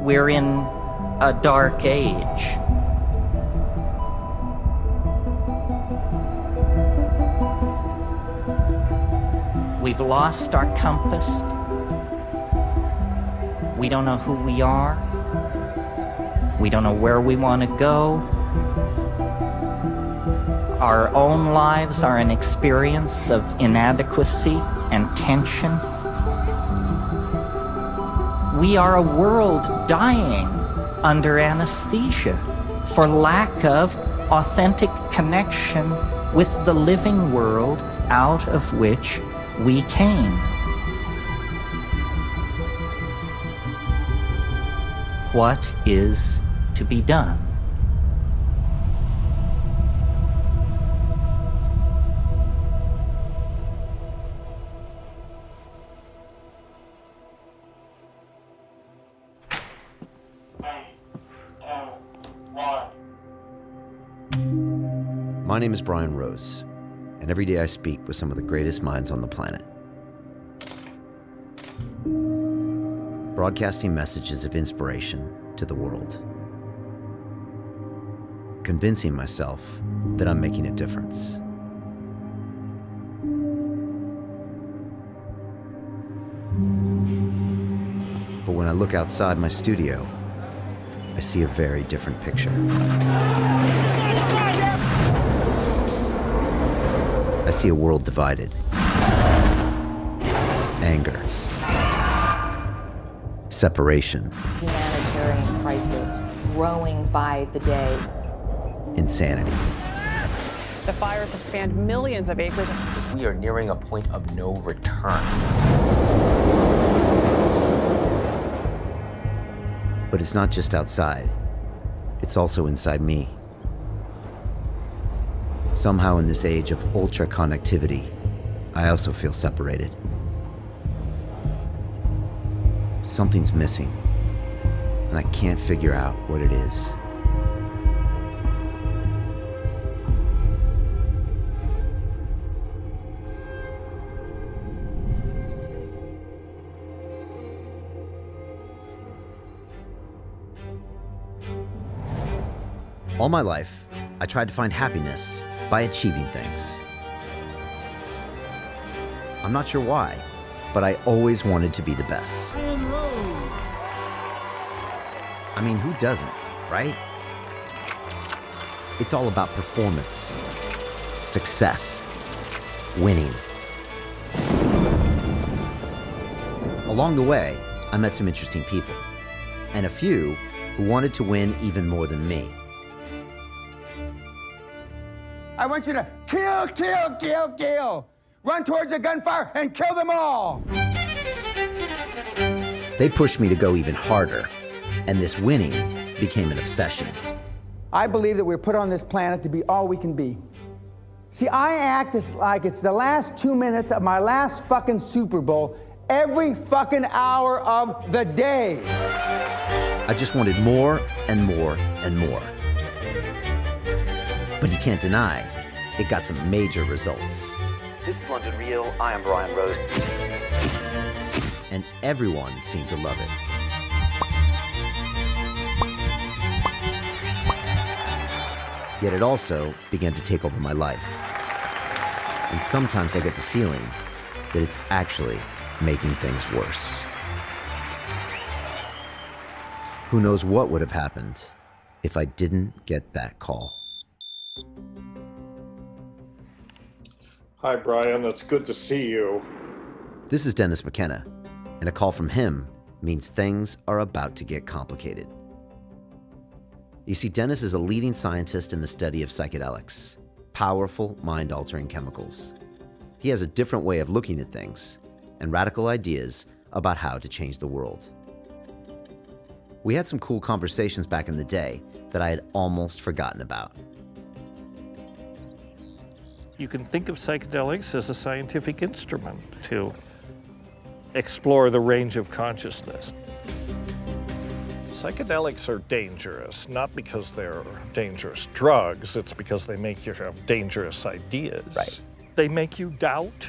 We're in a dark age. We've lost our compass. We don't know who we are. We don't know where we want to go. Our own lives are an experience of inadequacy and tension. We are a world dying under anesthesia for lack of authentic connection with the living world out of which we came. What is to be done? My name is Brian Rose, and every day I speak with some of the greatest minds on the planet. Broadcasting messages of inspiration to the world. Convincing myself that I'm making a difference. But when I look outside my studio, I see a very different picture. I see a world divided. Anger. Separation. Humanitarian crisis growing by the day. Insanity. The fires have spanned millions of acres. We are nearing a point of no return. But it's not just outside. It's also inside me. Somehow in this age of ultra connectivity, I also feel separated. Something's missing, and I can't figure out what it is. All my life, I tried to find happiness by achieving things. I'm not sure why, but I always wanted to be the best. I mean, who doesn't, right? It's all about performance, success, winning. Along the way, I met some interesting people, and a few who wanted to win even more than me. I want you to kill, kill, kill, kill. Run towards the gunfire and kill them all. They pushed me to go even harder, and this winning became an obsession. I believe that we're put on this planet to be all we can be. See, I act like it's the last 2 minutes of my last fucking Super Bowl every fucking hour of the day. I just wanted more and more and more. But you can't deny, it got some major results. This is London Real, I am Brian Rose. And everyone seemed to love it. Yet it also began to take over my life. And sometimes I get the feeling that it's actually making things worse. Who knows what would have happened if I didn't get that call. Hi, Brian. It's good to see you. This is Dennis McKenna, and a call from him means things are about to get complicated. You see, Dennis is a leading scientist in the study of psychedelics, powerful mind-altering chemicals. He has a different way of looking at things and radical ideas about how to change the world. We had some cool conversations back in the day that I had almost forgotten about. You can think of psychedelics as a scientific instrument to explore the range of consciousness. Psychedelics are dangerous, not because they're dangerous drugs, it's because they make you have dangerous ideas. Right. They make you doubt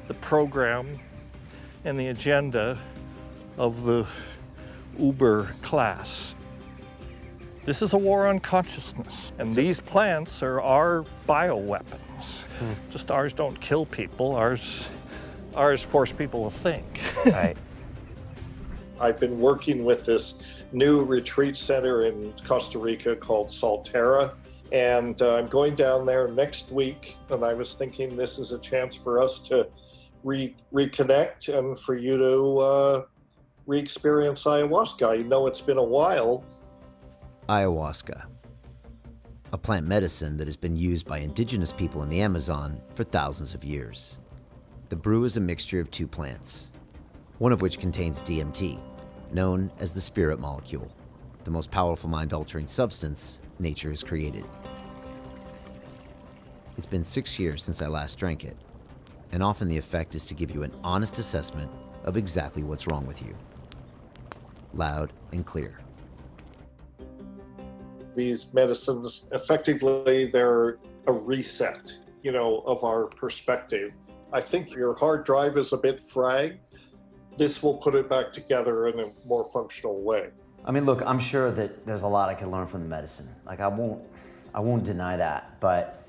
the program and the agenda of the uber class. This is a war on consciousness, and these plants are our bioweapons. Just ours don't kill people, ours force people to think. Right. I've been working with this new retreat center in Costa Rica called Salterra, and I'm going down there next week, and I was thinking this is a chance for us to reconnect and for you to re-experience ayahuasca. I know it's been a while. Ayahuasca, a plant medicine that has been used by indigenous people in the Amazon for thousands of years. The brew is a mixture of two plants, one of which contains DMT, known as the spirit molecule, the most powerful mind-altering substance nature has created. It's been 6 years since I last drank it, and often the effect is to give you an honest assessment of exactly what's wrong with you. Loud and clear. These medicines, effectively, they're a reset, of our perspective. I think your hard drive is a bit fried. This will put it back together in a more functional way. I mean, look, I'm sure that there's a lot I can learn from the medicine. Like, I won't deny that, but,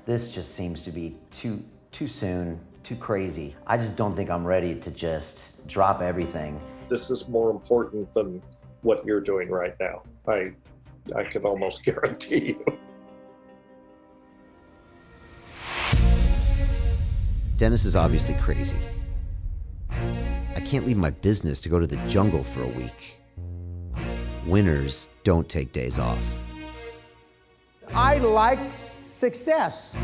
this just seems to be too soon, too crazy. I just don't think I'm ready to just drop everything. This is more important than what you're doing right now. I can almost guarantee you. Dennis is obviously crazy. I can't leave my business to go to the jungle for a week. Winners don't take days off. I like success.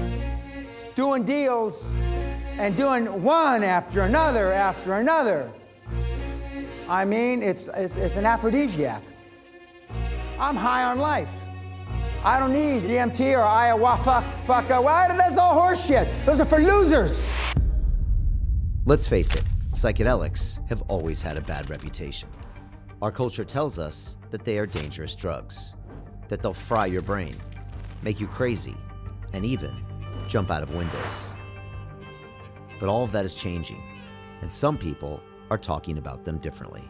Doing deals and doing one after another after another. I mean, it's an aphrodisiac. I'm high on life. I don't need DMT or ayahuasca. Why? That's all horseshit. Those are for losers. Let's face it, psychedelics have always had a bad reputation. Our culture tells us that they are dangerous drugs, that they'll fry your brain, make you crazy, and even jump out of windows. But all of that is changing, and some people are talking about them differently.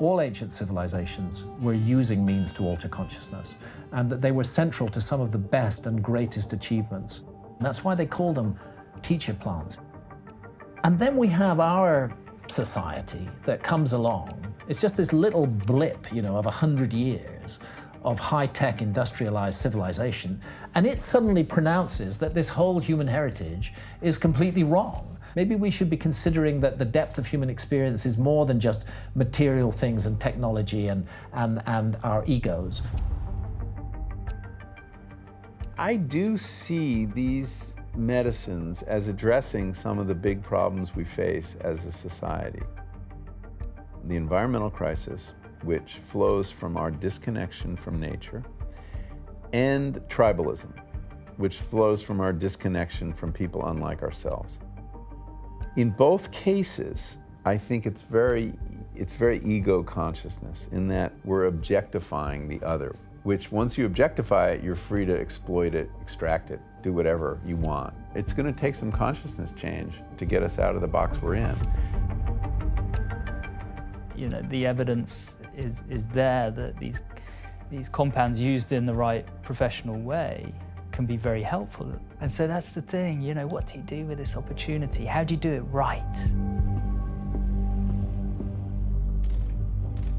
All ancient civilizations were using means to alter consciousness, and that they were central to some of the best and greatest achievements. And that's why they called them teacher plants. And then we have our society that comes along. It's just this little blip, of 100 years of high-tech industrialized civilization, and it suddenly pronounces that this whole human heritage is completely wrong. Maybe we should be considering that the depth of human experience is more than just material things and technology and our egos. I do see these medicines as addressing some of the big problems we face as a society. The environmental crisis, which flows from our disconnection from nature, and tribalism, which flows from our disconnection from people unlike ourselves. In both cases, I think it's very ego consciousness in that we're objectifying the other, which once you objectify it, you're free to exploit it, extract it, do whatever you want. It's going to take some consciousness change to get us out of the box we're in. The evidence is there that these compounds used in the right professional way can be very helpful. And so that's the thing, what do you do with this opportunity? How do you do it right?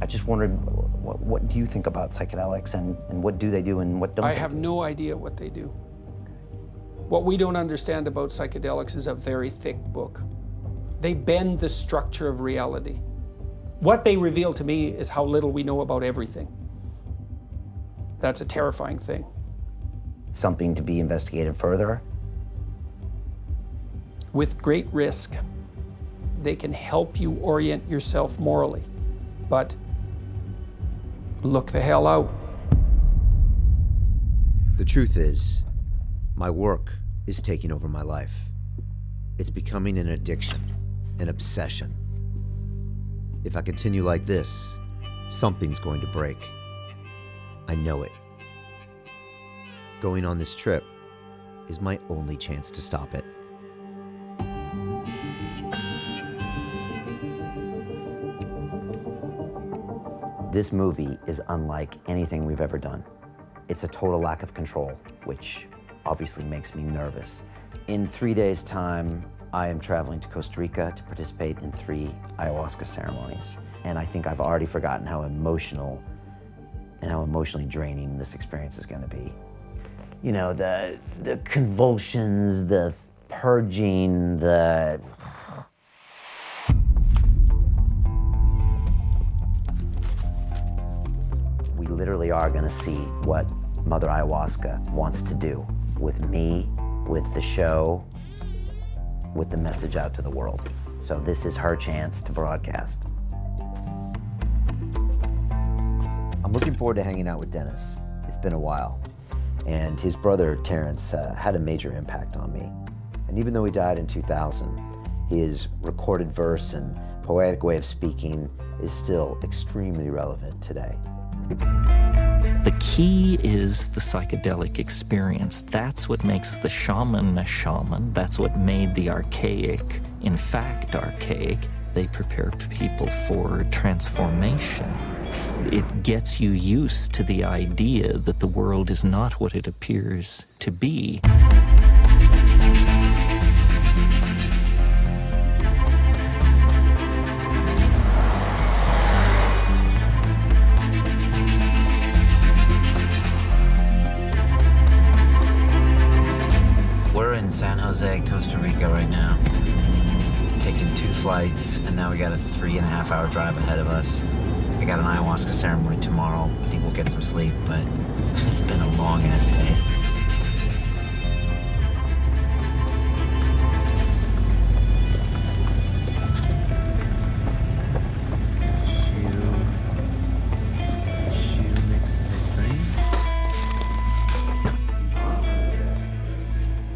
I just wondered, what do you think about psychedelics and what do they do and what don't they do? I have no idea what they do. What we don't understand about psychedelics is a very thick book. They bend the structure of reality. What they reveal to me is how little we know about everything. That's a terrifying thing. Something to be investigated further? With great risk. They can help you orient yourself morally, but look the hell out. The truth is, my work is taking over my life. It's becoming an addiction, an obsession. If I continue like this, something's going to break. I know it. Going on this trip is my only chance to stop it. This movie is unlike anything we've ever done. It's a total lack of control, which obviously makes me nervous. In 3 days' time, I am traveling to Costa Rica to participate in 3 ayahuasca ceremonies. And I think I've already forgotten how emotional and how emotionally draining this experience is gonna be. You know, the convulsions, the purging, we literally are gonna see what Mother Ayahuasca wants to do with me, with the show, with the message out to the world. So this is her chance to broadcast. I'm looking forward to hanging out with Dennis. It's been a while. And his brother, Terrence, had a major impact on me. And even though he died in 2000, his recorded verse and poetic way of speaking is still extremely relevant today. The key is the psychedelic experience. That's what makes the shaman a shaman. That's what made the archaic, in fact, archaic. They prepare people for transformation. It gets you used to the idea that the world is not what it appears to be. We're in San Jose, Costa Rica right now. Taking 2 flights, and now we got a 3.5-hour drive ahead of us. I got an ayahuasca ceremony tomorrow. I think we'll get some sleep, but it's been a long-ass day.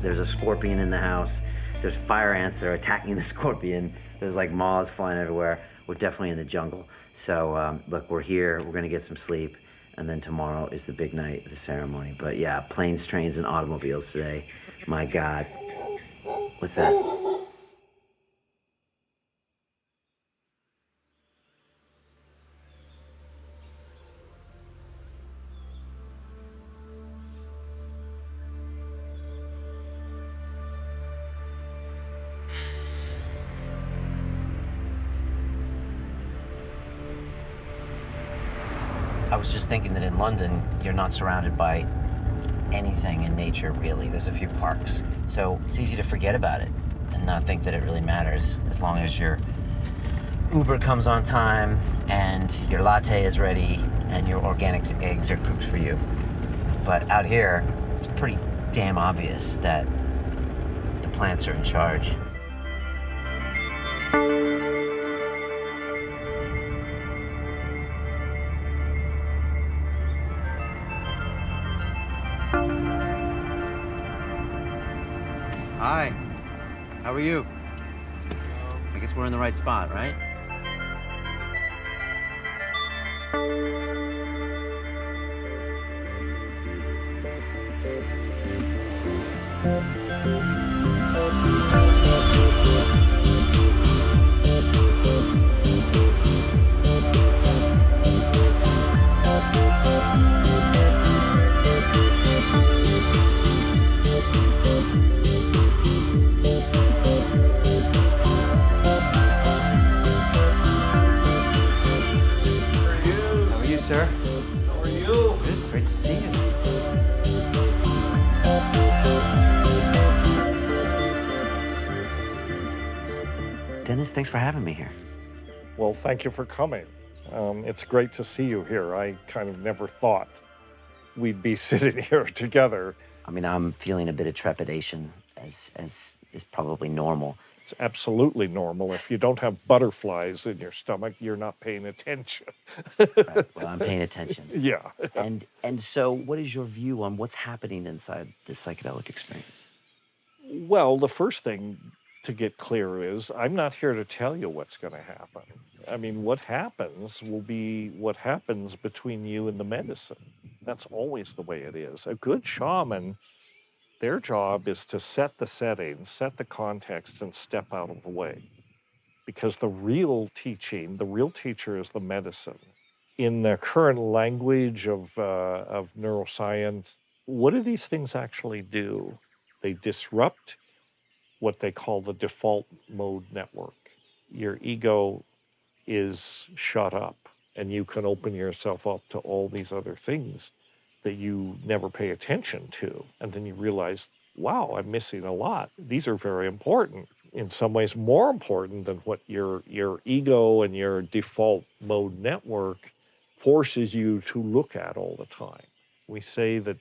There's a scorpion in the house. There's fire ants that are attacking the scorpion. There's like moths flying everywhere. We're definitely in the jungle. So look, we're here, we're gonna get some sleep, and then tomorrow is the big night of the ceremony. But yeah, planes, trains, and automobiles today. My God. What's that? I was just thinking that in London, you're not surrounded by anything in nature, really. There's a few parks. So it's easy to forget about it and not think that it really matters as long as your Uber comes on time and your latte is ready and your organic eggs are cooked for you. But out here, it's pretty damn obvious that the plants are in charge. Hi, how are you? I guess we're in the right spot, right? Sir. How are you? Good, great to see you. Dennis, thanks for having me here. Well, thank you for coming. It's great to see you here. I kind of never thought we'd be sitting here together. I mean, I'm feeling a bit of trepidation, as is probably normal. It's absolutely normal. If you don't have butterflies in your stomach, you're not paying attention. Right. Well, I'm paying attention. Yeah. And so what is your view on what's happening inside this psychedelic experience? Well, the first thing to get clear is I'm not here to tell you what's going to happen. I mean, what happens will be what happens between you and the medicine. That's always the way it is. A good shaman Their job is to set the setting, set the context, and step out of the way. Because the real teaching, the real teacher is the medicine. In the current language of neuroscience, what do these things actually do? They disrupt what they call the default mode network. Your ego is shut up, and you can open yourself up to all these other things that you never pay attention to. And then you realize, wow, I'm missing a lot. These are very important. In some ways more important than what your ego and your default mode network forces you to look at all the time. We say that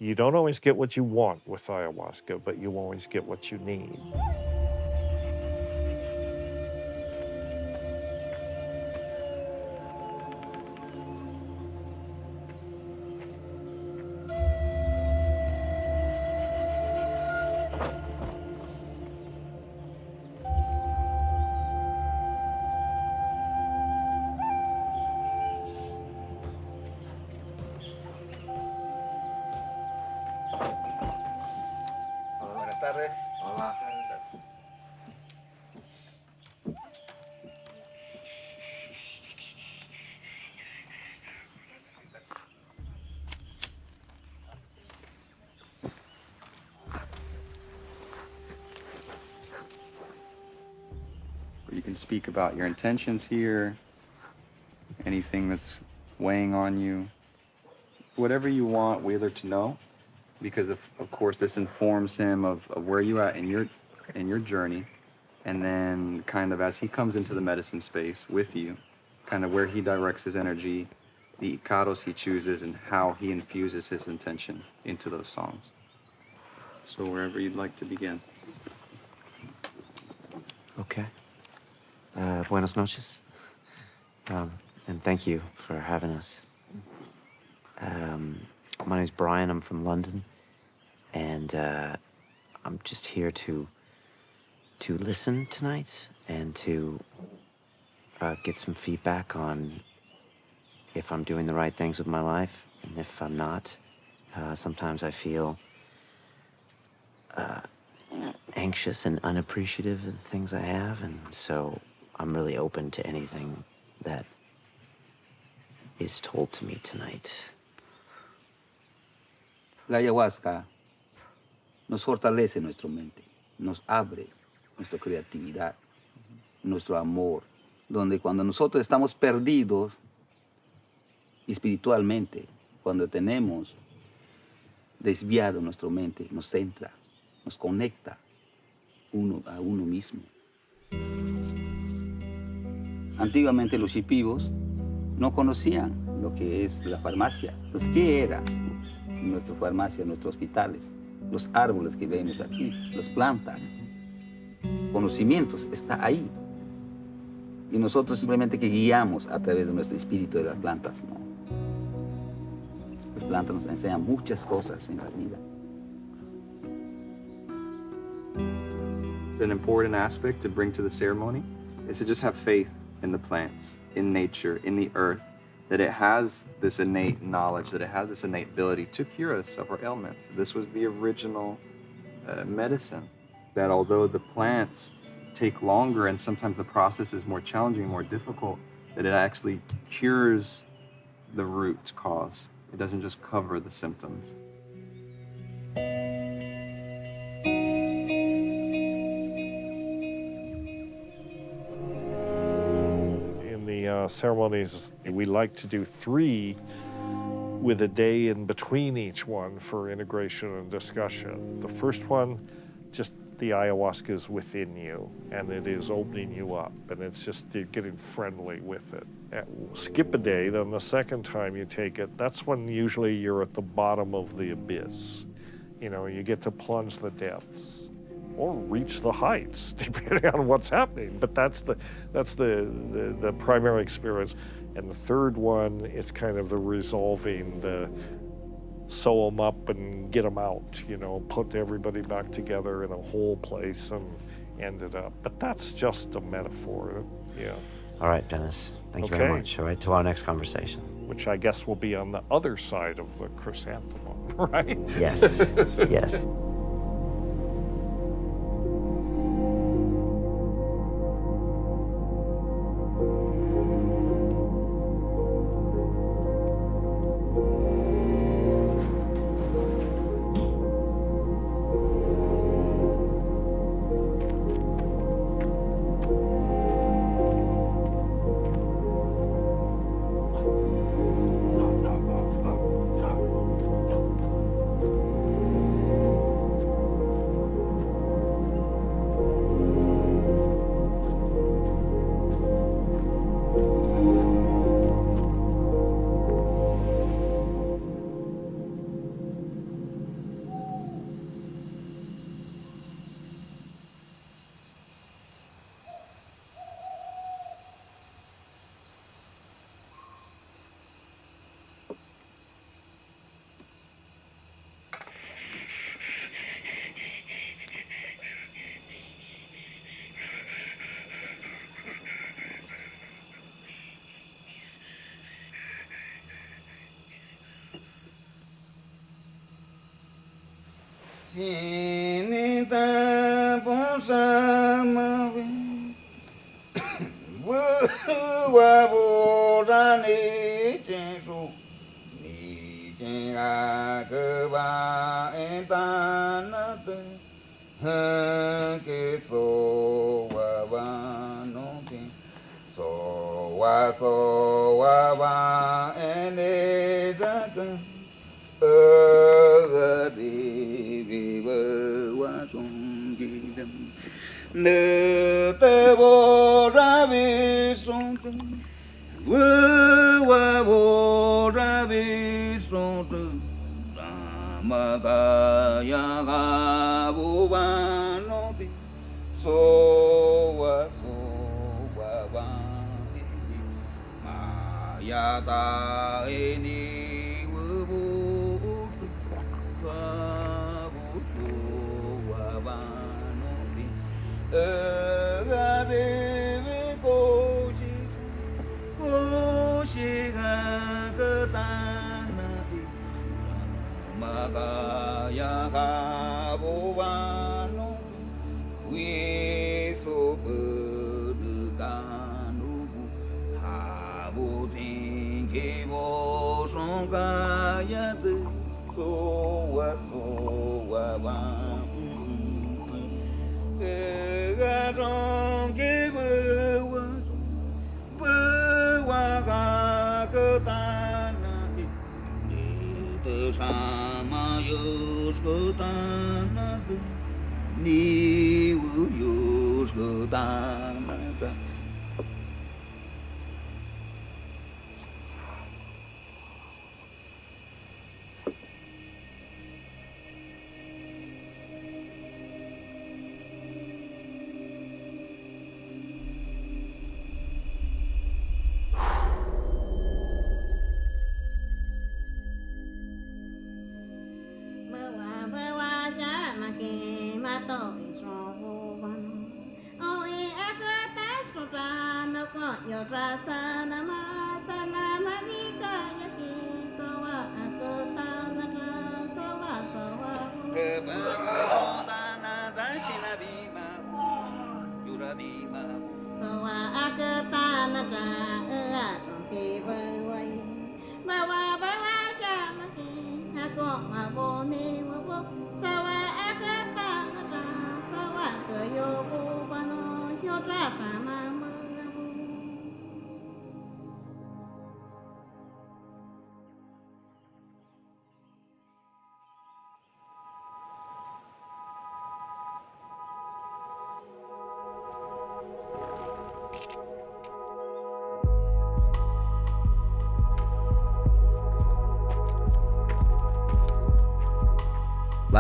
you don't always get what you want with ayahuasca, but you always get what you need. You can speak about your intentions here, anything that's weighing on you, whatever you want Wheeler to know, because of course this informs him of where you at in your journey, and then kind of as he comes into the medicine space with you, kind of where he directs his energy, the icaros he chooses, and how he infuses his intention into those songs. So wherever you'd like to begin. Okay. Buenas noches. And thank you for having us. My name's Brian. I'm from London. And I'm just here to listen tonight and to get some feedback on if I'm doing the right things with my life. And if I'm not, sometimes I feel anxious and unappreciative of the things I have. And so I'm really open to anything that is told to me tonight. La ayahuasca nos fortalece nuestra mente, nos abre nuestra creatividad, nuestro amor, donde cuando nosotros estamos perdidos espiritualmente, cuando tenemos desviado nuestra mente, nos centra, nos conecta uno a uno mismo. Antiguamente los shipibos no conocían lo que es la farmacia. Pues, ¿qué era nuestra farmacia, nuestros hospitales? Los árboles que vemos aquí, las plantas. Conocimientos está ahí. Y nosotros simplemente que guiamos a través de nuestro espíritu de las plantas, ¿no? Las plantas nos enseñan muchas cosas en la vida. An important aspect to bring to the ceremony is to just have faith in the plants, in nature, in the earth, that it has this innate knowledge, that it has this innate ability to cure us of our ailments. This was the original medicine, that although the plants take longer and sometimes the process is more challenging, more difficult, that it actually cures the root cause. It doesn't just cover the symptoms. Ceremonies, we like to do 3 with a day in between each one for integration and discussion. The first one, just the ayahuasca is within you and it is opening you up, and it's just getting friendly with it. Skip a day, then the second time you take it, that's when usually you're at the bottom of the abyss. You know, you get to plunge the depths or reach the heights, depending on what's happening. But that's the primary experience. And the third one, it's kind of the resolving, the sew them up and get them out, you know, put everybody back together in a whole place and end it up. But that's just a metaphor, yeah. All right, Dennis. Thank you very much. All right, to our next conversation. which I guess will be on the other side of the chrysanthemum, right? Yes, yes.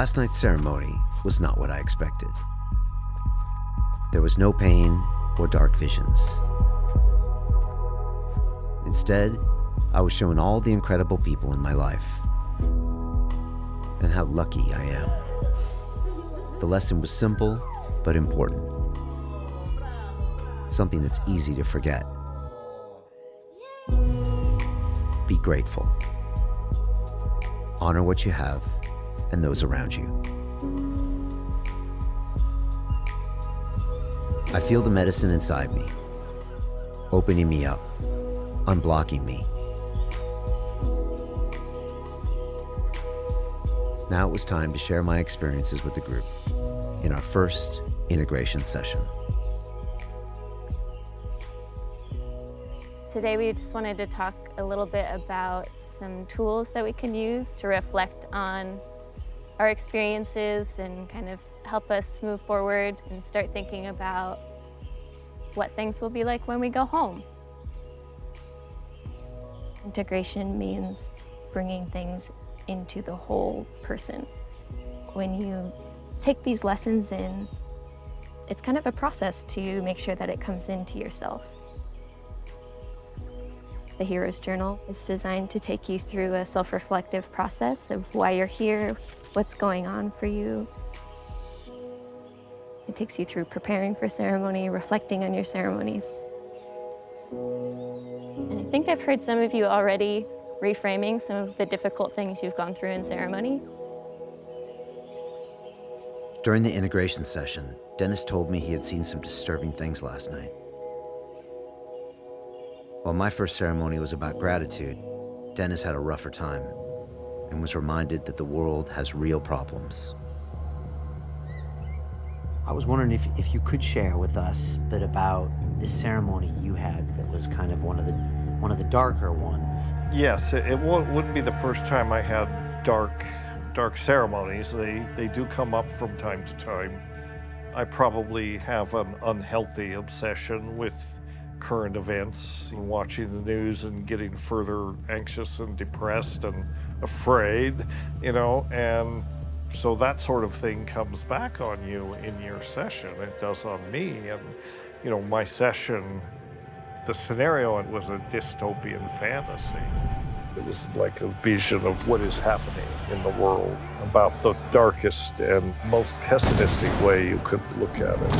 Last night's ceremony was not what I expected. There was no pain or dark visions. Instead, I was shown all the incredible people in my life and how lucky I am. The lesson was simple but important. Something that's easy to forget. be grateful. Honor what you have and those around you. I feel the medicine inside me, opening me up, unblocking me. Now it was time to share my experiences with the group in our first integration session. Today we just wanted to talk a little bit about some tools that we can use to reflect on our experiences and kind of help us move forward and start thinking about what things will be like when we go home. Integration means bringing things into the whole person. When you take these lessons in, it's kind of a process to make sure that it comes into yourself. The Hero's Journal is designed to take you through a self-reflective process of why you're here, what's going on for you. It takes you through preparing for ceremony, reflecting on your ceremonies. And I think I've heard some of you already reframing some of the difficult things you've gone through in ceremony. During the integration session, Dennis told me he had seen some disturbing things last night. While my first ceremony was about gratitude, Dennis had a rougher time and was reminded that the world has real problems. I was wondering if you could share with us a bit about this ceremony you had that was kind of one of the darker ones. Yes, it wouldn't be the first time I had dark ceremonies. They do come up from time to time. I probably have an unhealthy obsession with current events, watching the news and getting further anxious and depressed and afraid, and so that sort of thing comes back on you in your session. It does on me. And, my session, the scenario, it was a dystopian fantasy. It was like a vision of what is happening in the world, about the darkest and most pessimistic way you could look at it.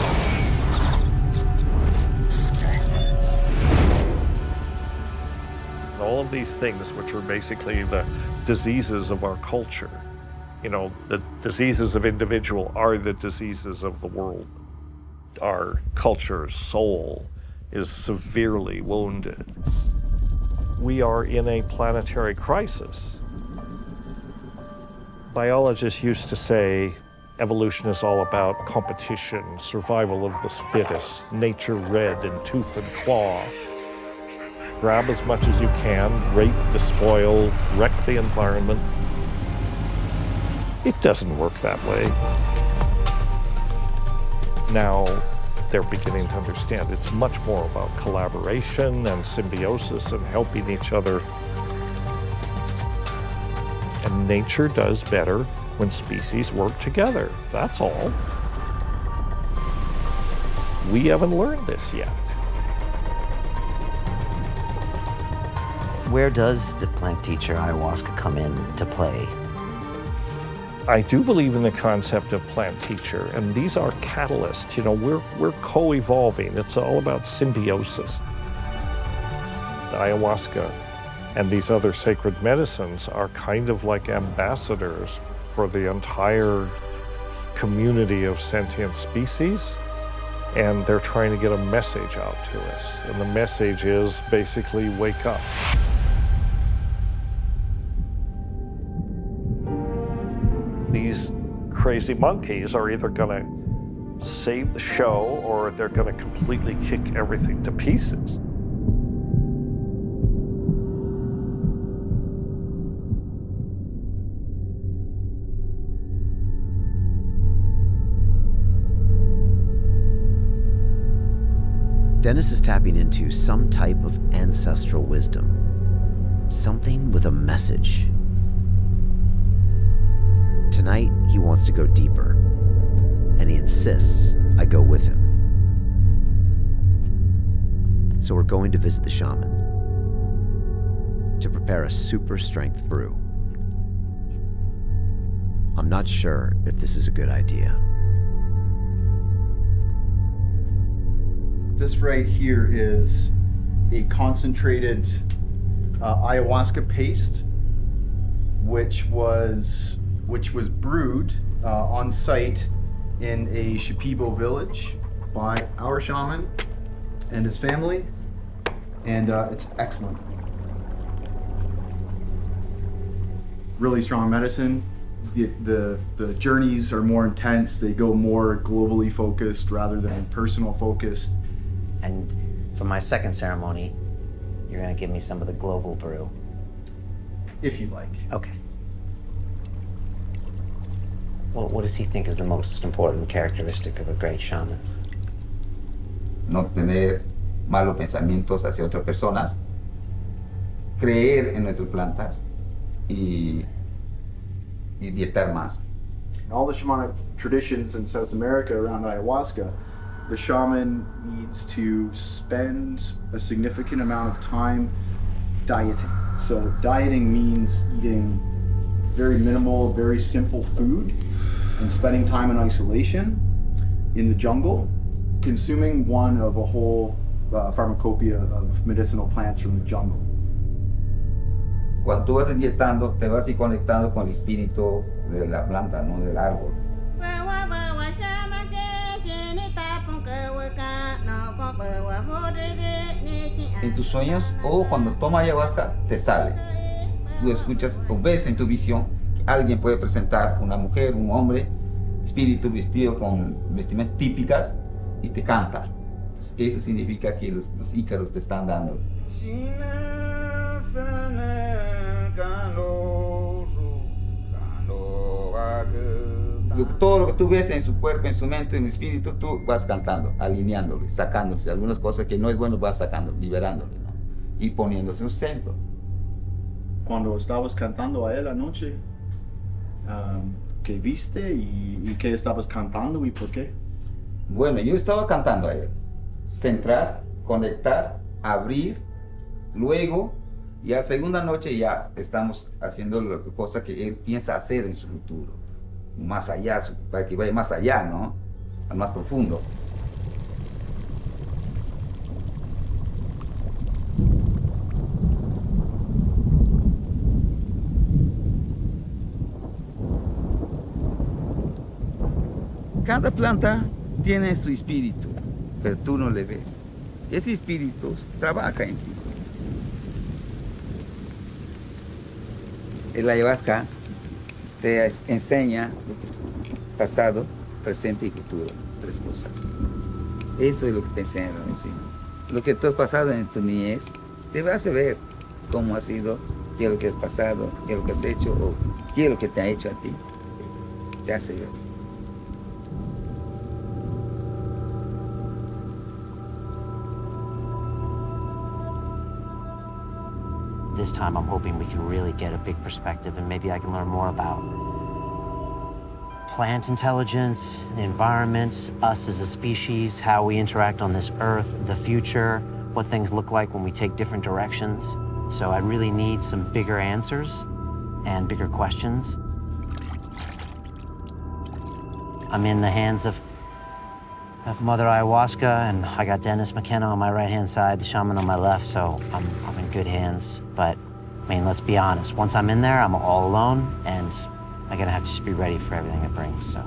All of these things, which are basically the diseases of our culture, the diseases of individual are the diseases of the world. Our culture's soul is severely wounded. We are in a planetary crisis. Biologists used to say evolution is all about competition, survival of the fittest, nature red in tooth and claw. Grab as much as you can, rape, despoil, wreck the environment. It doesn't work that way. Now they're beginning to understand it's much more about collaboration and symbiosis and helping each other. And nature does better when species work together, that's all. We haven't learned this yet. Where does the plant teacher ayahuasca come into play? I do believe in the concept of plant teacher, and these are catalysts. We're co-evolving. It's all about symbiosis. The ayahuasca and these other sacred medicines are kind of like ambassadors for the entire community of sentient species, and they're trying to get a message out to us. And the message is basically, wake up. These crazy monkeys are either going to save the show or they're going to completely kick everything to pieces. Dennis is tapping into some type of ancestral wisdom, something with a message. Tonight, he wants to go deeper, and he insists I go with him. So we're going to visit the shaman to prepare a super strength brew. I'm not sure if this is a good idea. This right here is a concentrated ayahuasca paste, which was brewed on site in a Shipibo village by our shaman and his family, and it's excellent. Really strong medicine. The journeys are more intense. They go more globally focused rather than personal focused. And for my second ceremony, you're gonna give me some of the global brew. If you like. Okay. Well, what does he think is the most important characteristic of a great shaman? No tener malos pensamientos hacia otras personas, creer en nuestras plantas y dietar más. In all the shamanic traditions in South America around ayahuasca, the shaman needs to spend a significant amount of time dieting. So dieting means eating very minimal, very simple food and spending time in isolation in the jungle, consuming one of a whole pharmacopoeia of medicinal plants from the jungle. Cuando tú vas dietando, te vas conectando con el espíritu de la planta, no del árbol. En tus sueños o cuando tomas ayahuasca, te sale. Tú escuchas o ves en tu visión que alguien puede presentar una mujer, un hombre, espíritu vestido con vestimentas típicas y te canta. Entonces, eso significa que los ícaros te están dando. Todo lo que tú ves en su cuerpo, en su mente, en el espíritu, tú vas cantando, alineándole, sacándole. Algunas cosas que no es bueno vas sacando, liberándole, ¿no? Y poniéndose en un centro. Cuando estabas cantando a él anoche, ¿qué viste y qué estabas cantando y por qué? Bueno, yo estaba cantando a él. Centrar, conectar, abrir, luego, y a la segunda noche ya estamos haciendo la cosa que él piensa hacer en su futuro. Más allá, para que vaya más allá, ¿no? Al más profundo. Cada planta tiene su espíritu, pero tú no le ves. Ese espíritu trabaja en ti. El ayahuasca te enseña pasado, presente y futuro, tres cosas. Eso es lo que te enseña la medicina. Lo que tú has pasado en tu niñez, te vas a ver cómo ha sido, qué es lo que has pasado, qué es lo que has hecho, o qué es lo que te ha hecho a ti. Te hace ver. This time I'm hoping we can really get a big perspective and maybe I can learn more about plant intelligence, the environment, us as a species, how we interact on this earth, the future, what things look like when we take different directions. So I really need some bigger answers and bigger questions. I'm in the hands of Mother Ayahuasca, and I got Dennis McKenna on my right-hand side, the shaman on my left, so I'm in good hands. But, I mean, let's be honest, once I'm in there, I'm all alone, and I'm gonna have to just be ready for everything it brings, so.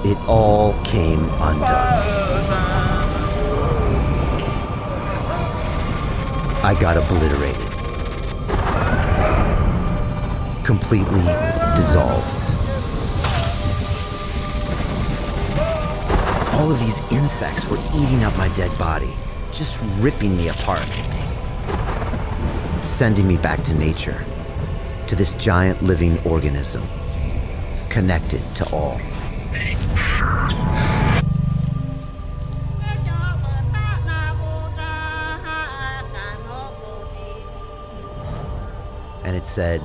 It all came undone. I got obliterated. Completely dissolved. All of these insects were eating up my dead body. just ripping me apart, sending me back to nature, to this giant living organism, connected to all. And it said,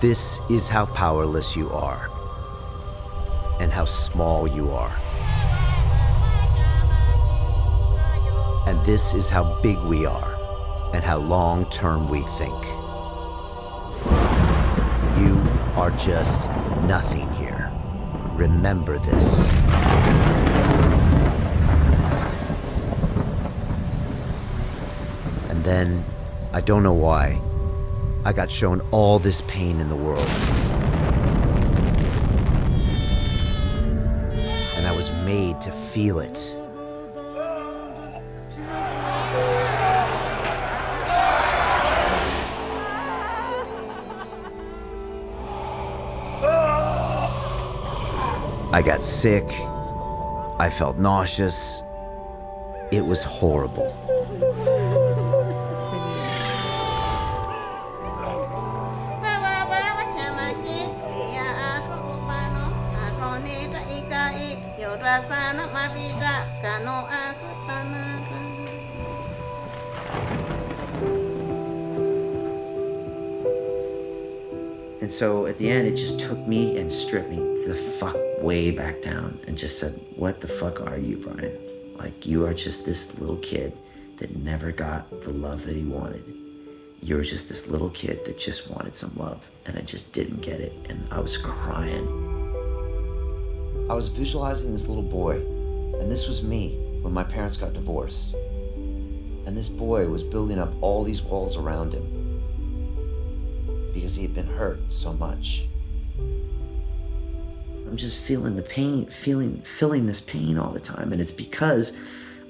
this is how powerless you are, and how small you are. And this is how big we are, and how long-term we think. You are just nothing here. Remember this. And then, I don't know why, I got shown all this pain in the world. And I was made to feel it. I got sick. I felt nauseous. It was horrible. And so at the end, it just took me and stripped me the fuck way back down and just said, what the fuck are you, Brian? Like, you are just this little kid that never got the love that he wanted. You were just this little kid that just wanted some love, and I just didn't get it, and I was crying. I was visualizing this little boy, and this was me when my parents got divorced. And this boy was building up all these walls around him because he had been hurt so much. I'm just feeling the pain, feeling this pain all the time. And it's because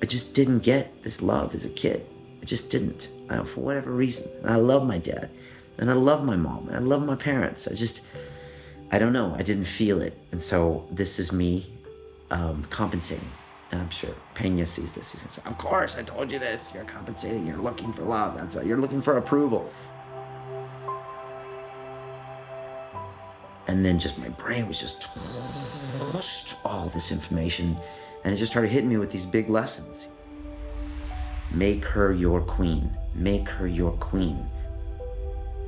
I just didn't get this love as a kid. I just didn't, for whatever reason. And I love my dad, and I love my mom, and I love my parents. I don't know, I didn't feel it. And so this is me compensating. And I'm sure Pena sees this. He's gonna say, of course, I told you this. You're compensating, you're looking for love. You're looking for approval. And then just my brain was just all this information, and it just started hitting me with these big lessons. Make her your queen. Make her your queen.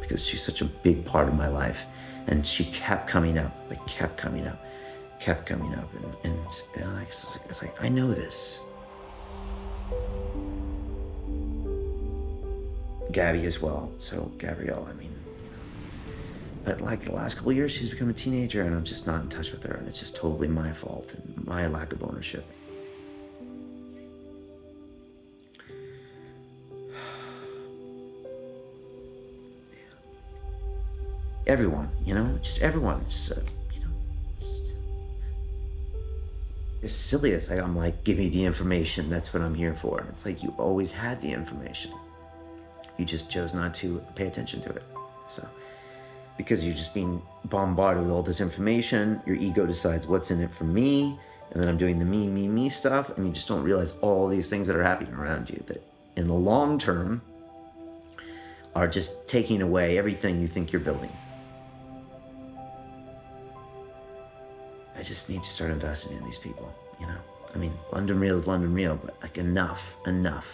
Because she's such a big part of my life. And she kept coming up, kept coming up. And I was like, I know this. Gabby as well. So Gabrielle, but like the last couple of years, she's become a teenager, and I'm just not in touch with her, and it's just totally my fault and my lack of ownership. Everyone, just everyone, it's silly. It's like, I'm like, give me the information, that's what I'm here for. And it's like, you always had the information. You just chose not to pay attention to it. So, because you're just being bombarded with all this information, your ego decides what's in it for me, and then I'm doing the me stuff, and you just don't realize all these things that are happening around you that in the long term are just taking away everything you think you're building. I just need to start investing in these people, London Real is London Real, but like enough, enough.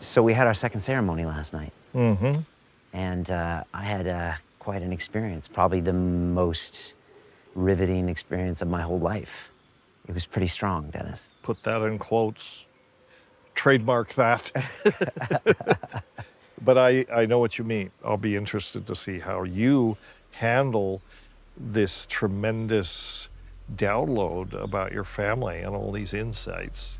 So we had our second ceremony last night. Mm-hmm. And I had quite an experience, probably the most riveting experience of my whole life. It was pretty strong, Dennis. Put that in quotes. Trademark that. But I know what you mean. I'll be interested to see how you handle this tremendous download about your family and all these insights.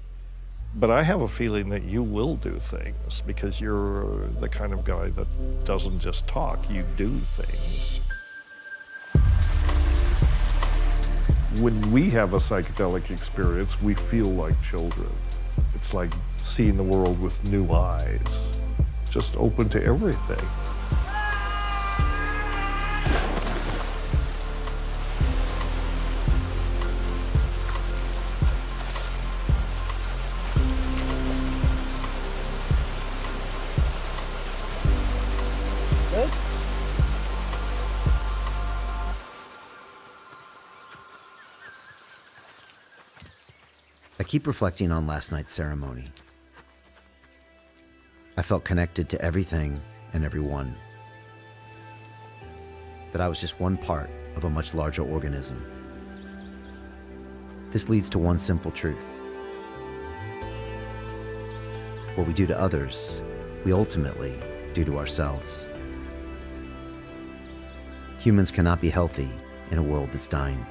But I have a feeling that you will do things because you're the kind of guy that doesn't just talk, you do things. When we have a psychedelic experience, we feel like children. It's like seeing the world with new eyes, just open to everything. I keep reflecting on last night's ceremony. I felt connected to everything and everyone. That I was just one part of a much larger organism. This leads to one simple truth. What we do to others, we ultimately do to ourselves. Humans cannot be healthy in a world that's dying.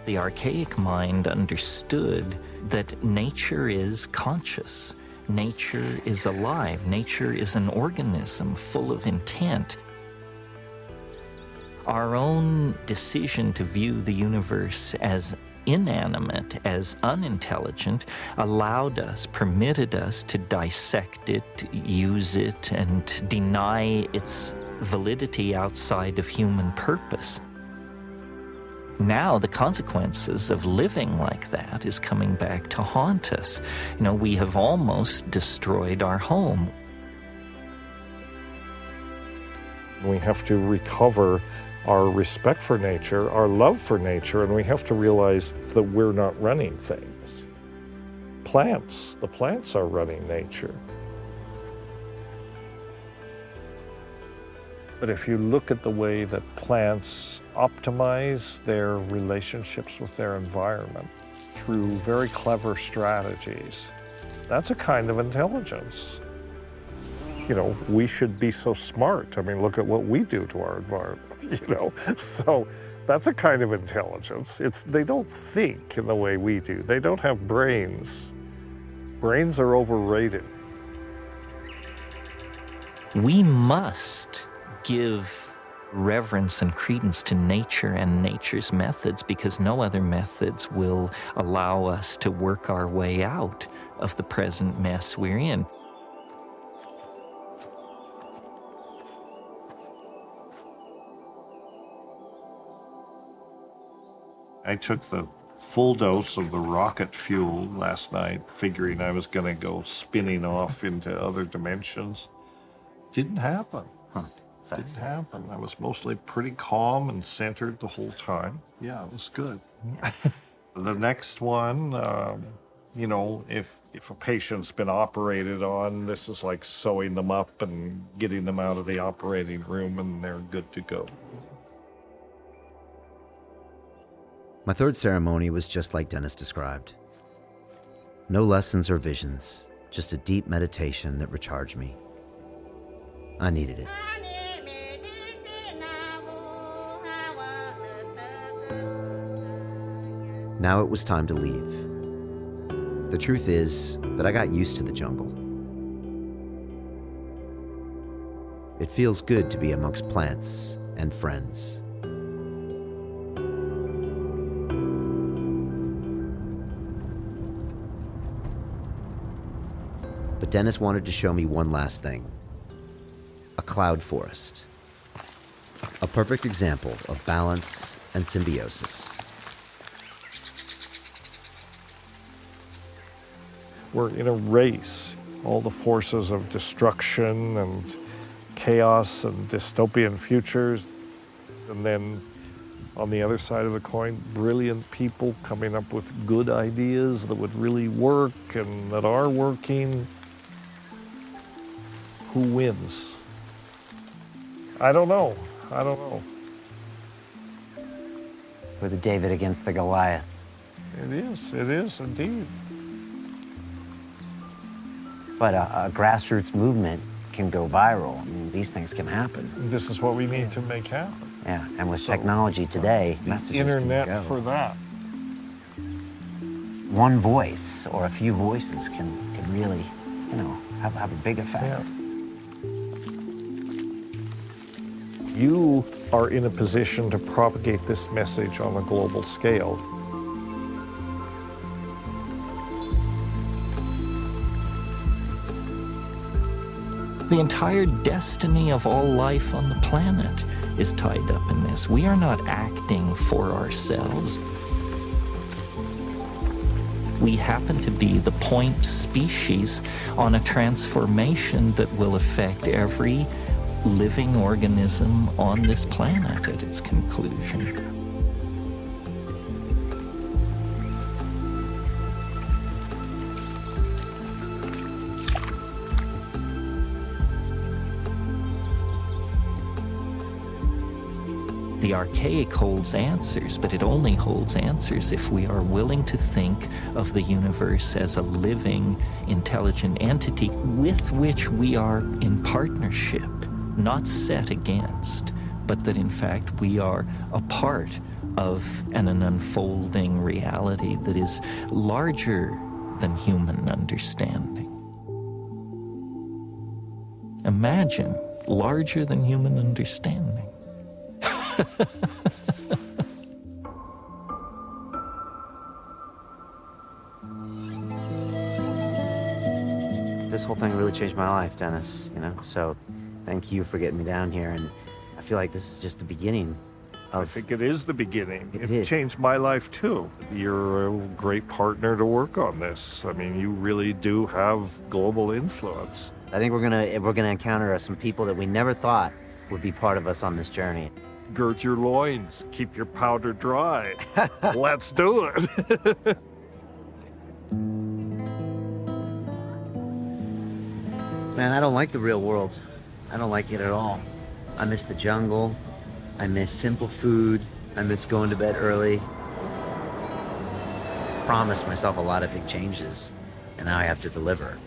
The archaic mind understood that nature is conscious. Nature is alive. Nature is an organism full of intent. Our own decision to view the universe as inanimate, as unintelligent, allowed us, permitted us to dissect it, use it, and deny its validity outside of human purpose. Now the consequences of living like that is coming back to haunt us. You know, we have almost destroyed our home. We have to recover our respect for nature, our love for nature, and we have to realize that we're not running things. The plants are running nature. But if you look at the way that plants optimize their relationships with their environment through very clever strategies, that's a kind of intelligence. You know, we should be so smart. I mean, look at what we do to our environment, you know? So that's a kind of intelligence. They don't think in the way we do. They don't have brains. Brains are overrated. We must give reverence and credence to nature and nature's methods because no other methods will allow us to work our way out of the present mess we're in. I took the full dose of the rocket fuel last night, figuring I was going to go spinning off into other dimensions. Didn't happen. Didn't happen. I was mostly pretty calm and centered the whole time. Yeah, it was good. The next one, you know, if a patient's been operated on, this is like sewing them up and getting them out of the operating room and they're good to go. My third ceremony was just like Dennis described. No lessons or visions, just a deep meditation that recharged me. I needed it. Now it was time to leave. The truth is that I got used to the jungle. It feels good to be amongst plants and friends. But Dennis wanted to show me one last thing. A cloud forest. A perfect example of balance and symbiosis. We're in a race. All the forces of destruction and chaos and dystopian futures. And then on the other side of the coin, brilliant people coming up with good ideas that would really work and that are working. Who wins? I don't know. With the David against the Goliath. It is indeed. But a grassroots movement can go viral. I mean, these things can happen. This is what we need to make happen. Yeah, and with technology today, messages Internet can go. for that. One voice or a few voices can really, you know, have a big effect. Yeah. You are in a position to propagate this message on a global scale. The entire destiny of all life on the planet is tied up in this. We are not acting for ourselves. We happen to be the point species on a transformation that will affect every living organism on this planet at its conclusion. The archaic holds answers, but it only holds answers if we are willing to think of the universe as a living, intelligent entity with which we are in partnership, not set against, but that in fact we are a part of an unfolding reality that is larger than human understanding. Imagine larger than human understanding. This whole thing really changed my life, Dennis, you know, so thank you for getting me down here, and I feel like this is just the beginning of... I think it is the beginning. It It changed my life too. You're a great partner to work on this. I mean, you really do have global influence. I think we're gonna encounter some people that we never thought would be part of us on this journey. Gird your loins, keep your powder dry. Let's do it. Man, I don't like the real world. I don't like it at all. I miss the jungle. I miss simple food. I miss going to bed early. Promised myself a lot of big changes, and now I have to deliver.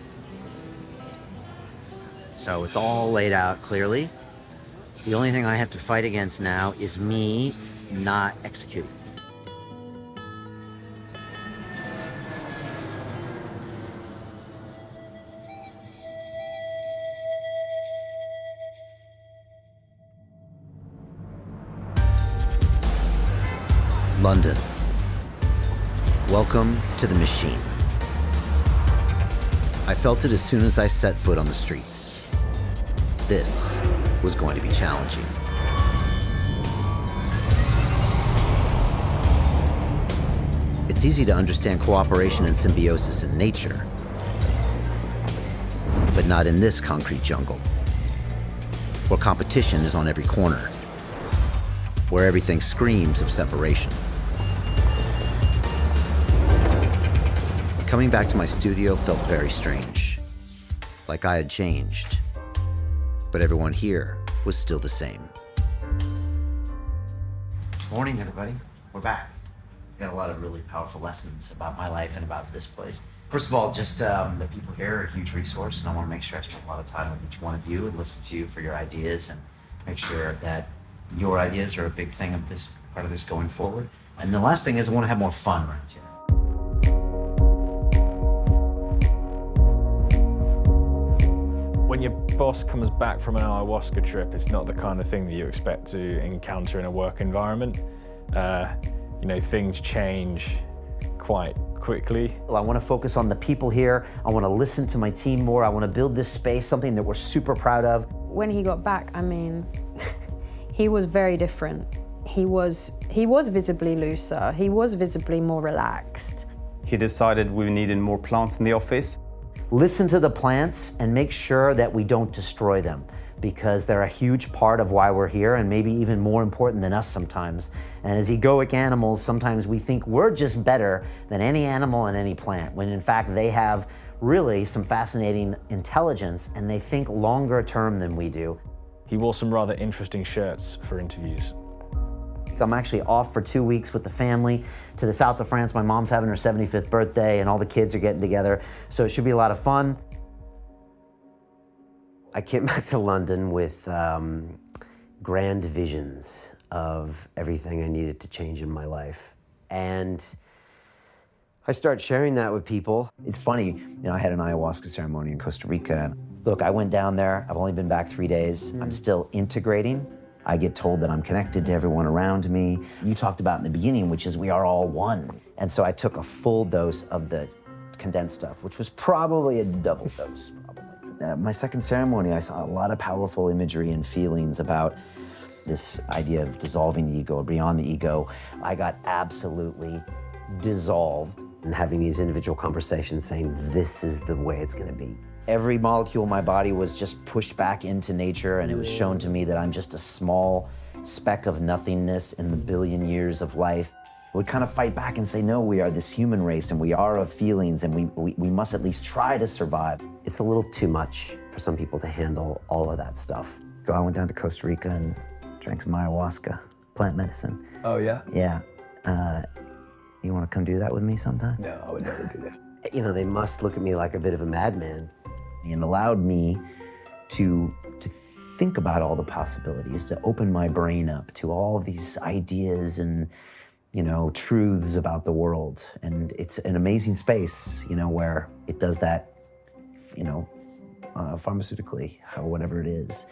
So it's all laid out clearly. The only thing I have to fight against now is me not executing. London. Welcome to the machine. I felt it as soon as I set foot on the streets. This was going to be challenging. It's easy to understand cooperation and symbiosis in nature, but not in this concrete jungle, where competition is on every corner, where everything screams of separation. Coming back to my studio felt very strange, like I had changed, but everyone here was still the same. Morning, everybody. We're back. Got a lot of really powerful lessons about my life and about this place. First of all, just the people here are a huge resource, and I want to make sure I spend a lot of time with each one of you and listen to you for your ideas and make sure that your ideas are a big thing of this part of this going forward. And the last thing is I want to have more fun around here. When your boss comes back from an ayahuasca trip, it's not the kind of thing that you expect to encounter in a work environment. You know, things change quite quickly. I want to focus on the people here. I want to listen to my team more. I want to build this space, something that we're super proud of. When he got back, I mean, he was very different. He was visibly looser. He was visibly more relaxed. He decided we needed more plants in the office. Listen to the plants and make sure that we don't destroy them, because they're a huge part of why we're here and maybe even more important than us sometimes. And as egoic animals, sometimes we think we're just better than any animal and any plant, when in fact they have really some fascinating intelligence and they think longer term than we do. He wore some rather interesting shirts for interviews. I'm actually off for 2 weeks with the family to the south of France. My mom's having her 75th birthday and all the kids are getting together, so it should be a lot of fun. I came back to London with grand visions of everything I needed to change in my life. And I started sharing that with people. It's funny, I had an ayahuasca ceremony in Costa Rica. Look, I went down there, I've only been back 3 days. I'm still integrating. I get told that I'm connected to everyone around me. You talked about in the beginning, which is we are all one. And so I took a full dose of the condensed stuff, which was probably a double dose, my second ceremony, I saw a lot of powerful imagery and feelings about this idea of dissolving the ego or beyond the ego. I got absolutely dissolved and having these individual conversations saying, this is the way it's gonna be. Every molecule in my body was just pushed back into nature, and it was shown to me that I'm just a small speck of nothingness in the billion years of life. I would kind of fight back and say, no, we are this human race and we are of feelings, and we must at least try to survive. It's a little too much for some people to handle all of that stuff. I went down to Costa Rica and drank some ayahuasca, plant medicine. Oh, yeah? Yeah. You want to come do that with me sometime? No, I would never do that. They must look at me like a bit of a madman. And allowed me to think about all the possibilities, to open my brain up to all of these ideas and, truths about the world. And it's an amazing space, where it does that, pharmaceutically, or whatever it is.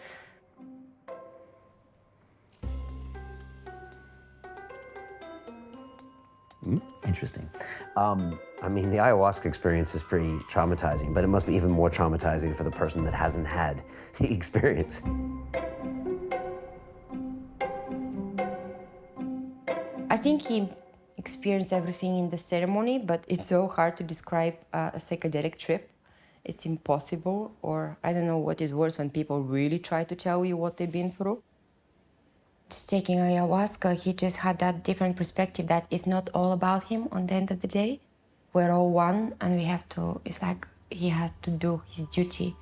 Interesting. The ayahuasca experience is pretty traumatizing, but it must be even more traumatizing for the person that hasn't had the experience. I think he experienced everything in the ceremony, but it's so hard to describe a psychedelic trip. It's impossible, or I don't know what is worse when people really try to tell you what they've been through. Just taking ayahuasca, he just had that different perspective that it's not all about him on the end of the day. We're all one, and we have to, it's like he has to do his duty.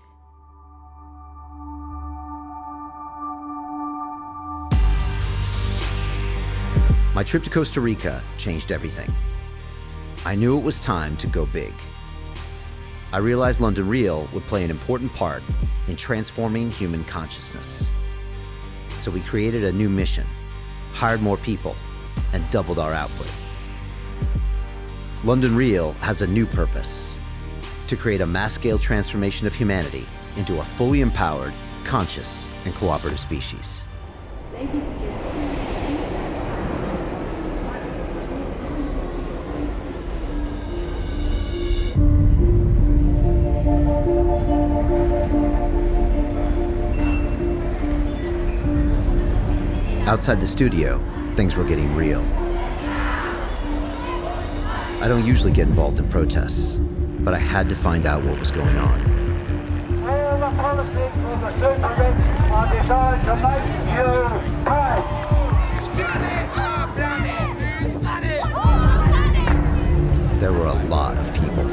My trip to Costa Rica changed everything. I knew it was time to go big. I realized London Real would play an important part in transforming human consciousness. So we created a new mission, hired more people, and doubled our output. London Real has a new purpose: to create a mass-scale transformation of humanity into a fully empowered, conscious, and cooperative species. Ladies and gentlemen, Outside the studio, things were getting real. I don't usually get involved in protests, but I had to find out what was going on. all the policies of the supervision are designed to make you pay. There were a lot of people.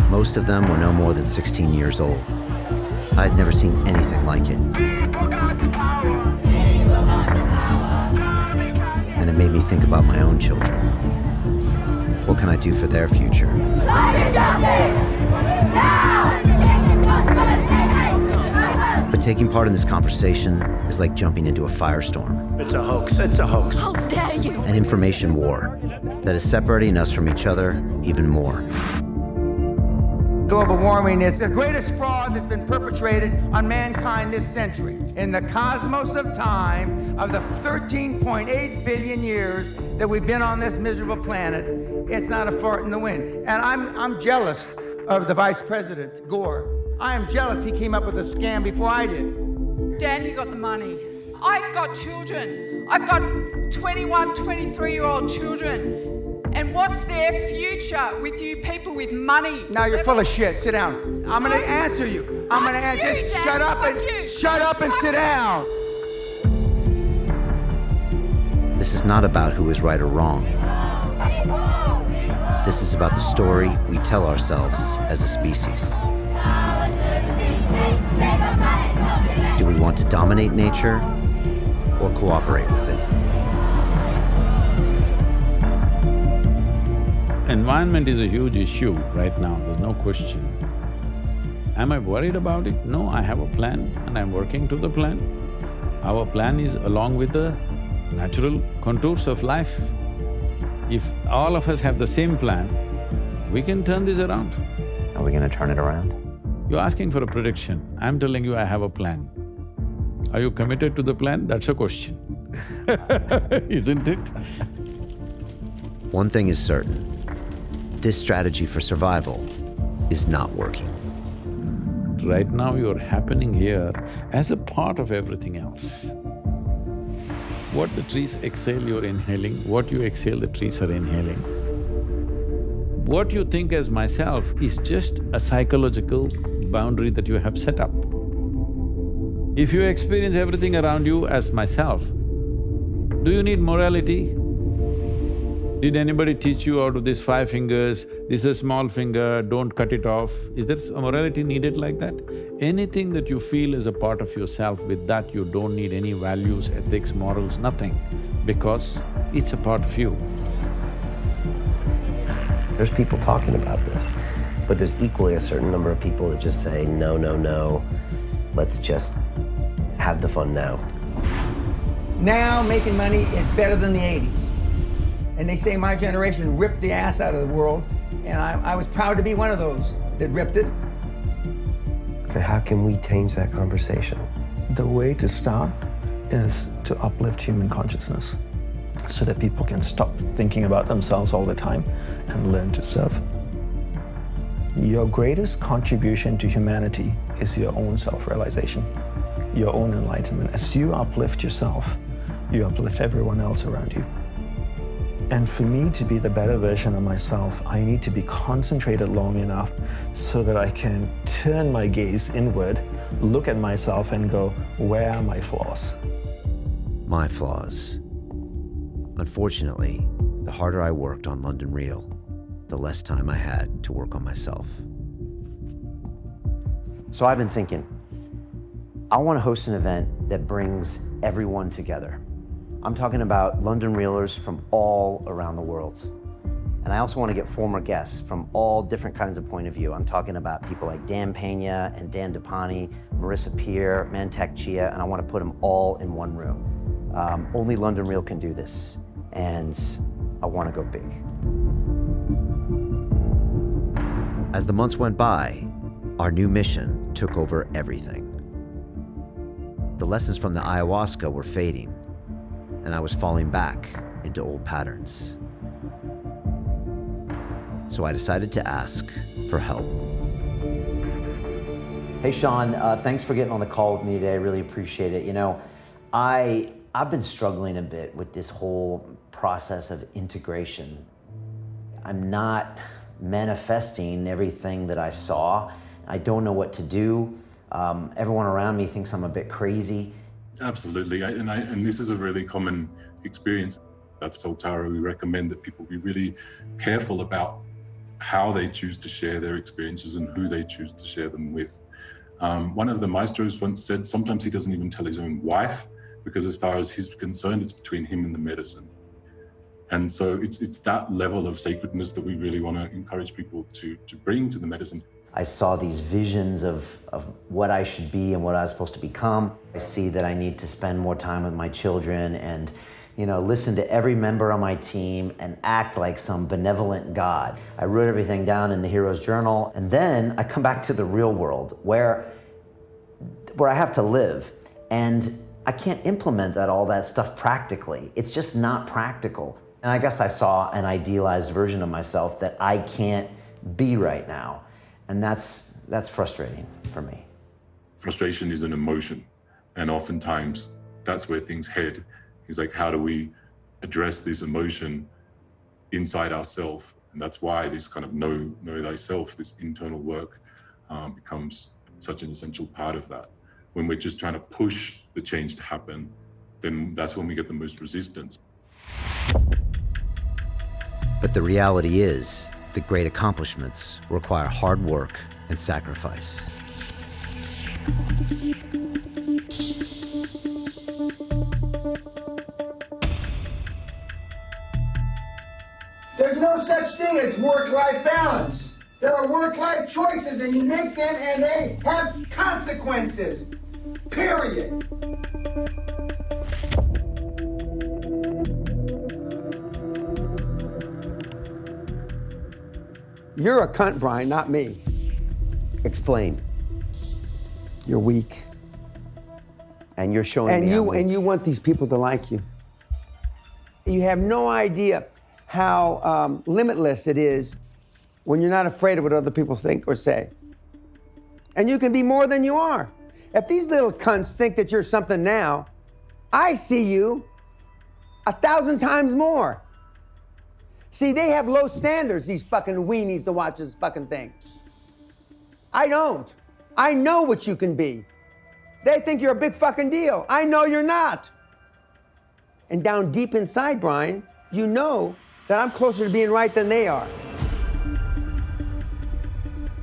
Most of them were no more than 16 years old. I had never seen anything like it. And it made me think about my own children. What can I do for their future? But taking part in this conversation is like jumping into a firestorm. It's a hoax. It's a hoax. How dare you? An information war that is separating us from each other even more. Global warming is the greatest fraud that's been perpetrated on mankind this century. In the cosmos of time, of the 13.8 billion years that we've been on this miserable planet, it's not a fart in the wind. And I'm jealous of the Vice President, Gore. I am jealous he came up with a scam before I did. Dan, you got the money. I've got children. I've got 21, 23-year-old children. And what's their future with you people with money? Now you're full of shit. Sit down. I'm gonna answer you. I'm gonna answer you. Shut up and sit down. This is not about who is right or wrong. This is about the story we tell ourselves as a species. Do we want to dominate nature or cooperate with it? Environment is a huge issue right now, there's no question. Am I worried about it? No, I have a plan and I'm working to the plan. Our plan is along with the natural contours of life. If all of us have the same plan, we can turn this around. Are we gonna turn it around? You're asking for a prediction. I'm telling you I have a plan. Are you committed to the plan? That's a question, isn't it? One thing is certain, this strategy for survival is not working. Right now you're happening here as a part of everything else. What the trees exhale, you're inhaling. What you exhale, the trees are inhaling. What you think as myself is just a psychological boundary that you have set up. If you experience everything around you as myself, do you need morality? Did anybody teach you out of these 5 fingers, this is a small finger, don't cut it off? Is there a morality needed like that? Anything that you feel is a part of yourself, with that you don't need any values, ethics, morals, nothing, because it's a part of you. There's people talking about this, but there's equally a certain number of people that just say, no, no, no, let's just have the fun now. Now making money is better than the 80s. And they say my generation ripped the ass out of the world, and I was proud to be one of those that ripped it. But how can we change that conversation? The way to start is to uplift human consciousness so that people can stop thinking about themselves all the time and learn to serve. Your greatest contribution to humanity is your own self-realization, your own enlightenment. As you uplift yourself, you uplift everyone else around you. And for me to be the better version of myself, I need to be concentrated long enough so that I can turn my gaze inward, look at myself and go, where are my flaws? My flaws. Unfortunately, the harder I worked on London Real, the less time I had to work on myself. So I've been thinking, I want to host an event that brings everyone together. I'm talking about London Reelers from all around the world. And I also want to get former guests from all different kinds of point of view. I'm talking about people like Dan Pena and Dan DePani, Marissa Peer, Mantak Chia, and I want to put them all in one room. Only London Reel can do this, and I want to go big. As the months went by, our new mission took over everything. The lessons from the ayahuasca were fading, and I was falling back into old patterns. So I decided to ask for help. Hey Sean, thanks for getting on the call with me today. I really appreciate it. You know, I've been struggling a bit with this whole process of integration. I'm not manifesting everything that I saw. I don't know what to do. Everyone around me thinks I'm a bit crazy. Absolutely, and this is a really common experience. At Soltara, we recommend that people be really careful about how they choose to share their experiences and who they choose to share them with. One of the maestros once said sometimes he doesn't even tell his own wife, because as far as he's concerned, it's between him and the medicine. And so it's that level of sacredness that we really want to encourage people to bring to the medicine. I saw these visions of what I should be and what I was supposed to become. I see that I need to spend more time with my children and, you know, listen to every member on my team and act like some benevolent God. I wrote everything down in the hero's journal, and then I come back to the real world where I have to live, and I can't implement all that stuff practically. It's just not practical. And I guess I saw an idealized version of myself that I can't be right now. And that's frustrating for me. Frustration is an emotion, and oftentimes that's where things head. Is like, how do we address this emotion inside ourselves? And that's why this kind of know thyself, this internal work, becomes such an essential part of that. When we're just trying to push the change to happen, then that's when we get the most resistance. But the reality is, the great accomplishments require hard work and sacrifice. There's no such thing as work-life balance. There are work-life choices, and you make them, and they have consequences. Period. You're a cunt, Brian, not me. Explain. You're weak. And you're showing me And you want these people to like you. You have no idea how limitless it is when you're not afraid of what other people think or say. And you can be more than you are. If these little cunts think that you're something now, I see you 1,000 times more. See, they have low standards, these fucking weenies to watch this fucking thing. I don't. I know what you can be. They think you're a big fucking deal. I know you're not. And down deep inside, Brian, you know that I'm closer to being right than they are.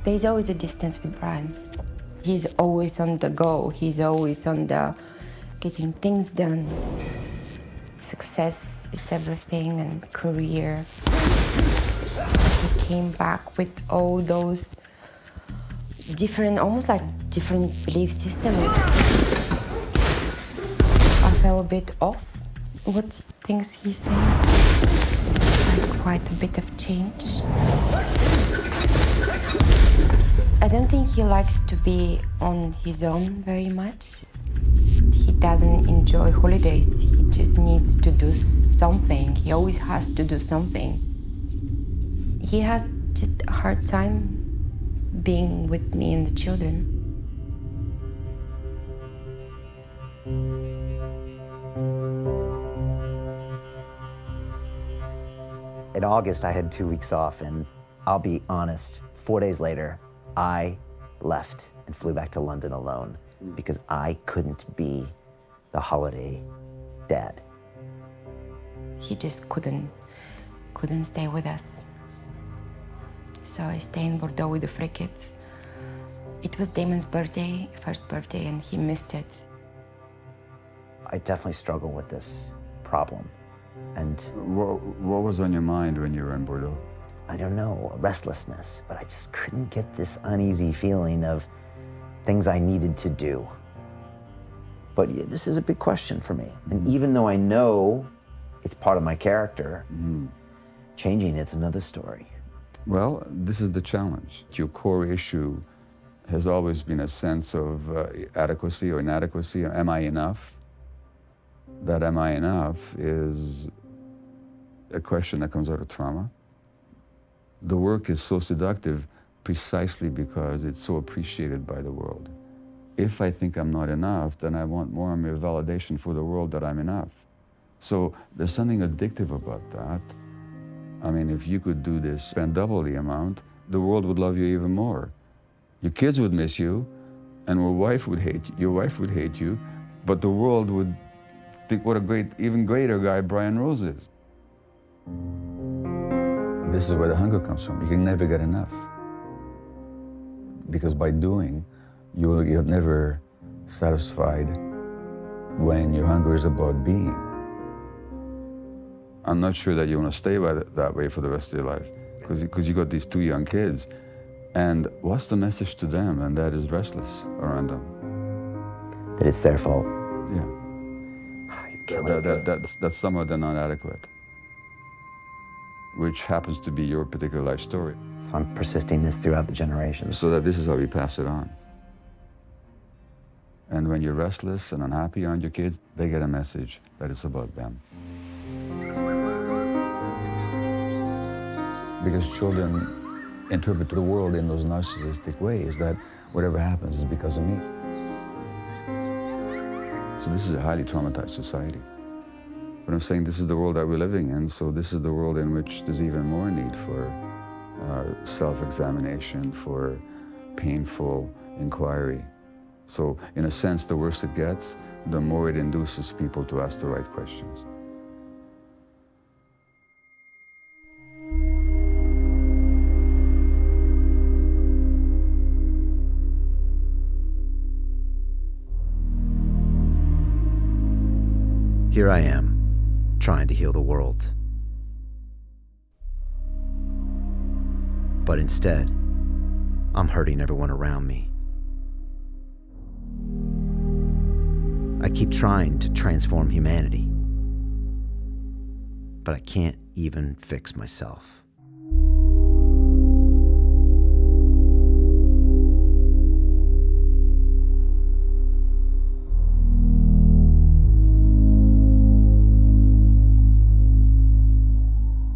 There's always a distance with Brian. He's always on the go. He's always on the getting things done. Success is everything, and career. He came back with all those different, almost like different belief systems. I felt a bit off what things he said. Like quite a bit of change. I don't think he likes to be on his own very much. He doesn't enjoy holidays. He just needs to do something. He always has to do something. He has just a hard time being with me and the children. In August, I had 2 weeks off, and I'll be honest, 4 days later, I left and flew back to London alone because I couldn't be the holiday dad. He just couldn't stay with us. So I stayed in Bordeaux with the three kids. It was Damon's birthday, first birthday, and he missed it. I definitely struggle with this problem. And what was on your mind when you were in Bordeaux? I don't know, restlessness, but I just couldn't get this uneasy feeling of things I needed to do. But yeah, this is a big question for me. And even though I know it's part of my character, changing it's another story. Well, this is the challenge. Your core issue has always been a sense of adequacy or inadequacy. Am I enough? That am I enough is a question that comes out of trauma. The work is so seductive precisely because it's so appreciated by the world. If I think I'm not enough, then I want more and more validation for the world that I'm enough. So there's something addictive about that. I mean, if you could do this, spend double the amount, the world would love you even more. Your kids would miss you, and your wife would hate you, but the world would think what a great, even greater guy Brian Rose is. This is where the hunger comes from. You can never get enough. Because by doing, you're never satisfied when your hunger is about being. I'm not sure that you want to stay that way for the rest of your life, because you got these 2 young kids, and what's the message to them? And that is restless around them. That it's their fault. Yeah. That's somehow they're not adequate, which happens to be your particular life story. So I'm persisting this throughout the generations. So that this is how we pass it on. And when you're restless and unhappy around your kids, they get a message that it's about them. Because children interpret the world in those narcissistic ways, that whatever happens is because of me. So this is a highly traumatized society. But I'm saying this is the world that we're living in, so this is the world in which there's even more need for self-examination, for painful inquiry. So in a sense, the worse it gets, the more it induces people to ask the right questions. Here I am, trying to heal the world. But instead, I'm hurting everyone around me. I keep trying to transform humanity, but I can't even fix myself.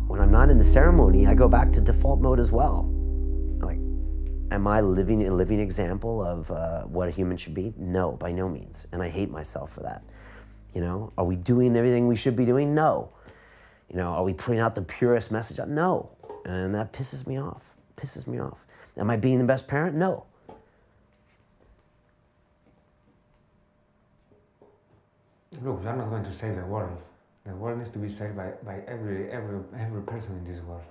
When I'm not in the ceremony, I go back to default mode as well. Like, am I living a living example of what a human should be? No, by no means. And I hate myself for that. You know, are we doing everything we should be doing? No. You know, are we putting out the purest message? No. And that pisses me off. Pisses me off. Am I being the best parent? No. Look, we are not going to save the world. The world needs to be saved by every person in this world.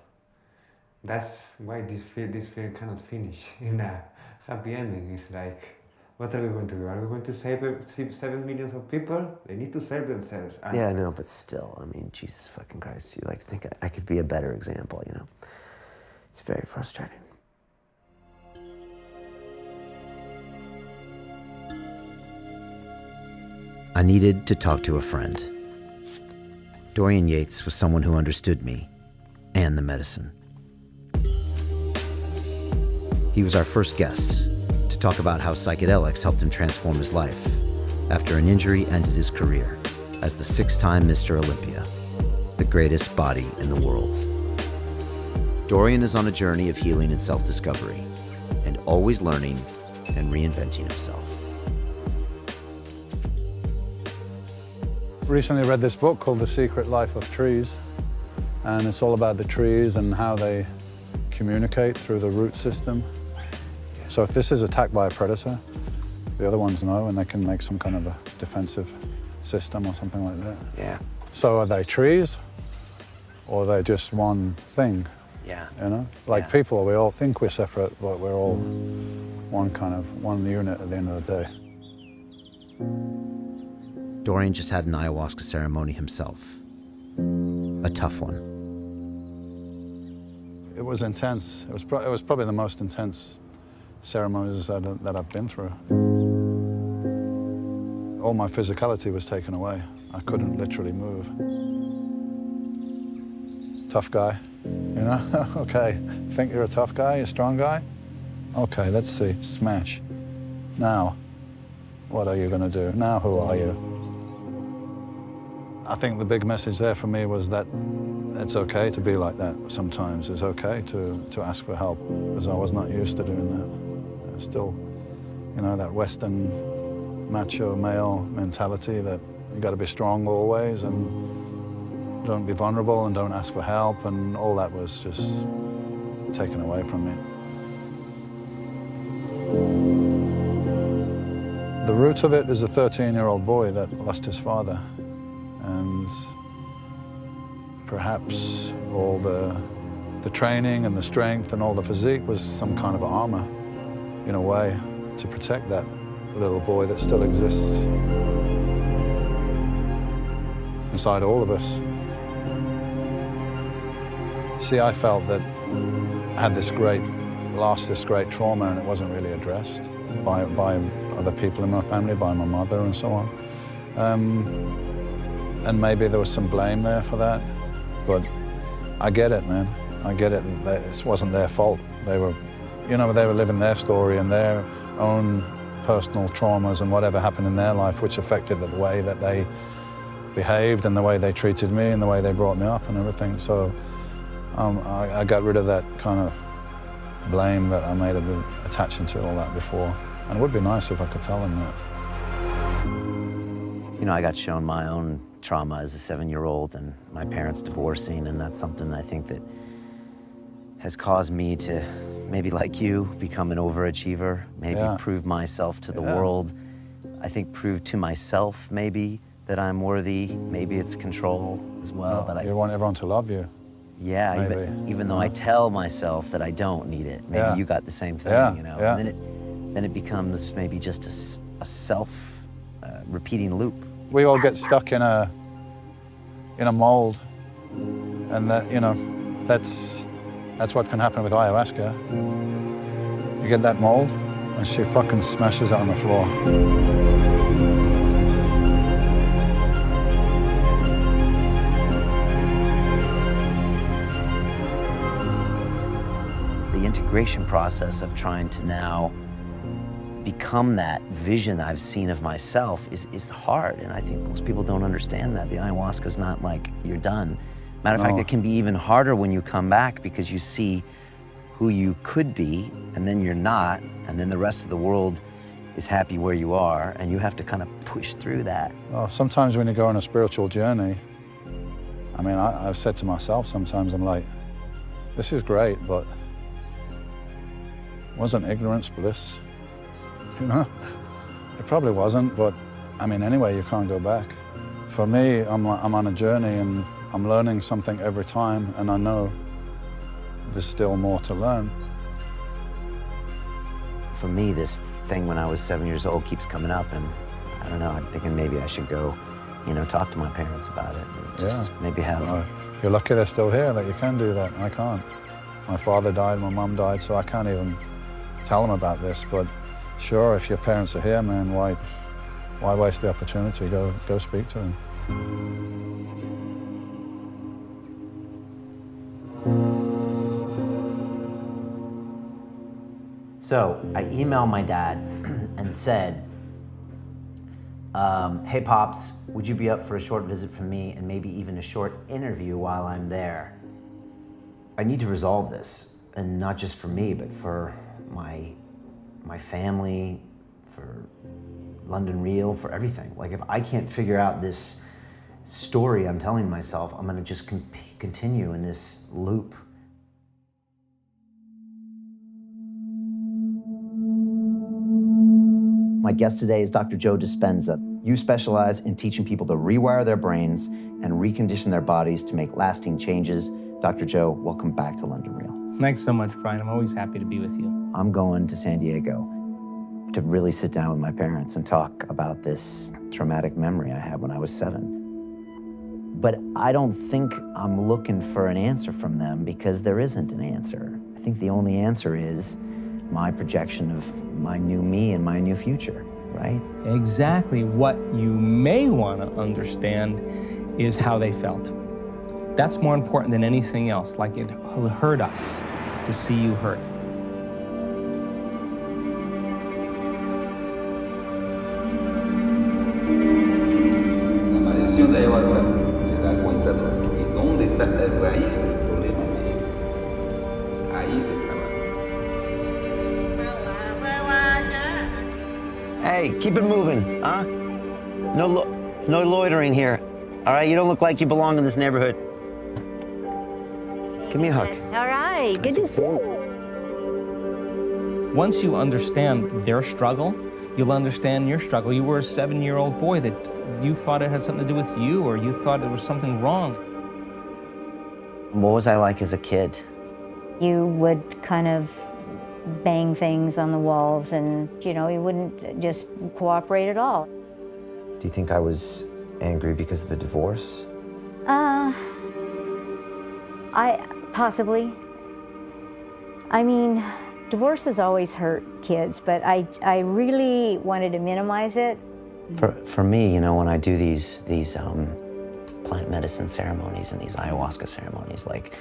That's why this film cannot finish in a happy ending. It's like, what are we going to do? Are we going to save 7 million of people? They need to save themselves. Yeah, I know, but still, I mean, Jesus fucking Christ, you like think I could be a better example, you know? It's very frustrating. I needed to talk to a friend. Dorian Yates was someone who understood me and the medicine. He was our first guest to talk about how psychedelics helped him transform his life after an injury ended his career as the 6-time Mr. Olympia, the greatest body in the world. Dorian is on a journey of healing and self-discovery, and always learning and reinventing himself. Recently read this book called The Secret Life of Trees, and it's all about the trees and how they communicate through the root system. So if this is attacked by a predator, the other ones know, and they can make some kind of a defensive system or something like that. Yeah. So are they trees, or are they just one thing? Yeah. You know, like people, we all think we're separate, but we're all one unit at the end of the day. Dorian just had an ayahuasca ceremony himself. A tough one. It was intense. It was probably the most intense ceremonies that I've been through. All my physicality was taken away. I couldn't literally move. Tough guy, you know? Okay, think you're a tough guy, a strong guy? Okay, let's see, smash. Now, what are you gonna do? Now, who are you? I think the big message there for me was that it's okay to be like that sometimes. It's okay to ask for help, because I was not used to doing that. Still, you know, that Western macho male mentality that you got to be strong always and don't be vulnerable and don't ask for help, and all that was just taken away from me. The root of it is a 13-year-old boy that lost his father. And perhaps all the training and the strength and all the physique was some kind of armor, in a way, to protect that little boy that still exists inside all of us. See, I felt that I had lost this great trauma, and it wasn't really addressed by other people in my family, by my mother and so on. And maybe there was some blame there for that, but I get it, man. I get it. It wasn't their fault. They were living their story and their own personal traumas and whatever happened in their life, which affected the way that they behaved and the way they treated me and the way they brought me up and everything. So I got rid of that kind of blame that I made of attaching to all that before. And it would be nice if I could tell them that. You know, I got shown my own trauma as a 7-year-old and my parents divorcing, and that's something I think that has caused me to, maybe like you, become an overachiever, maybe prove myself to the world. I think prove to myself, maybe, that I'm worthy. Maybe it's control as well. But you want everyone to love you. Yeah, even though I tell myself that I don't need it. Maybe you got the same thing, you know. And then it becomes maybe just a self-repeating loop. We all get stuck in a mold, and that, you know, that's what can happen with ayahuasca. You get that mold, and she fucking smashes it on the floor. The integration process of trying to now become that vision I've seen of myself is hard, and I think most people don't understand that. The ayahuasca is not like you're done. Matter of fact, it can be even harder when you come back because you see who you could be, and then you're not, and then the rest of the world is happy where you are, and you have to kind of push through that. Well, sometimes when you go on a spiritual journey, I mean, I've said to myself sometimes, I'm like, this is great, but wasn't ignorance bliss? You know? It probably wasn't, but I mean, anyway, you can't go back. For me, I'm on a journey and I'm learning something every time, and I know there's still more to learn. For me, this thing when I was 7 years old keeps coming up, and I don't know, I'm thinking maybe I should go, you know, talk to my parents about it and just maybe have... You're lucky they're still here, that you can do that. I can't. My father died, my mum died, so I can't even tell them about this, but sure, if your parents are here, man, why waste the opportunity? Go speak to them. So I emailed my dad and said, hey Pops, would you be up for a short visit from me and maybe even a short interview while I'm there? I need to resolve this, and not just for me, but for my family, for London Real, for everything. Like, if I can't figure out this story I'm telling myself, I'm gonna just continue in this loop. My guest today is Dr. Joe Dispenza. You specialize in teaching people to rewire their brains and recondition their bodies to make lasting changes. Dr. Joe, welcome back to London Real. Thanks so much, Brian. I'm always happy to be with you. I'm going to San Diego to really sit down with my parents and talk about this traumatic memory I had when I was 7. But I don't think I'm looking for an answer from them, because there isn't an answer. I think the only answer is my projection of my new me and my new future, right? Exactly. What you may want to understand is how they felt. That's more important than anything else. Like, it hurt us to see you hurt. La variación de ayahuasca se da cuenta de dónde está la raíz del problema. Pues ahí se trabaja. Hey, keep it moving, huh? No loitering here. All right, you don't look like you belong in this neighborhood. Give me a hug. All right, good to see you. Once you understand their struggle, you'll understand your struggle. You were a 7-year-old boy that you thought it had something to do with you, or you thought it was something wrong. What was I like as a kid? You would kind of bang things on the walls, and, you know, you wouldn't just cooperate at all. Do you think I was angry because of the divorce? Possibly. I mean, divorces always hurt kids, but I really wanted to minimize it. For me, you know, when I do these plant medicine ceremonies and these ayahuasca ceremonies, like,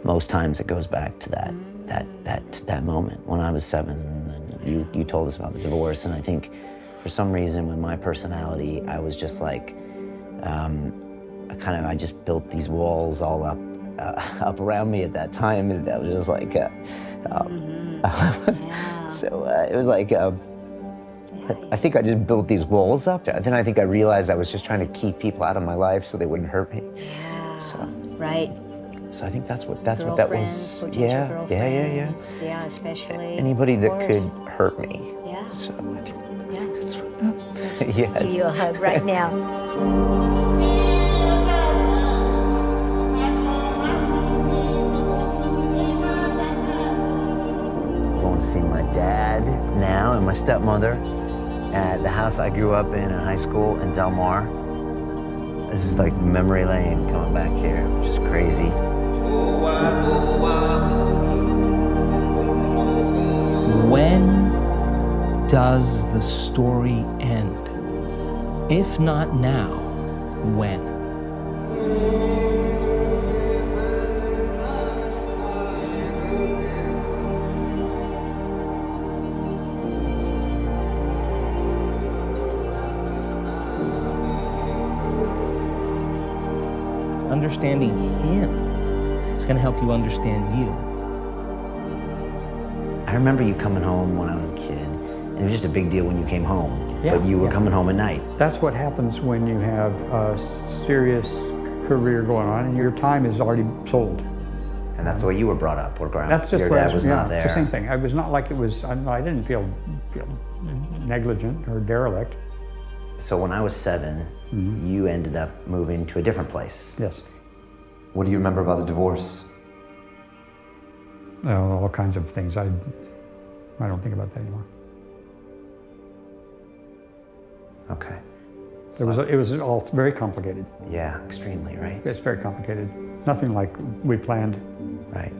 most times it goes back to that moment when I was 7, and you told us about the divorce, and I think for some reason with my personality, I was just like, I just built these walls all up around me at that time, and that was just like, so it was like, I think I just built these walls up. Then I think I realized I was just trying to keep people out of my life so they wouldn't hurt me. Yeah. So, right. So I think that's what that was. Yeah. Yeah, especially anybody that could hurt me. Yeah. So I think that's what. Yeah. Give you a hug right now. Going to see my dad now and my stepmother at the house I grew up in high school in Del Mar. This is like memory lane coming back here, which is crazy. When does the story end? If not now, when? Understanding him is going to help you understand you. I remember you coming home when I was a kid, and it was just a big deal when you came home, but you were coming home at night. That's what happens when you have a serious career going on and your time is already sold. And that's the way you were brought up, or grown up. That's just Your what dad was not there. It's the same thing. It was not like it was, I didn't feel negligent or derelict. So when I was 7, you ended up moving to a different place. Yes. What do you remember about the divorce? All kinds of things. I don't think about that anymore. Okay. It was all very complicated. Yeah, extremely, right? It's very complicated. Nothing like we planned. Right.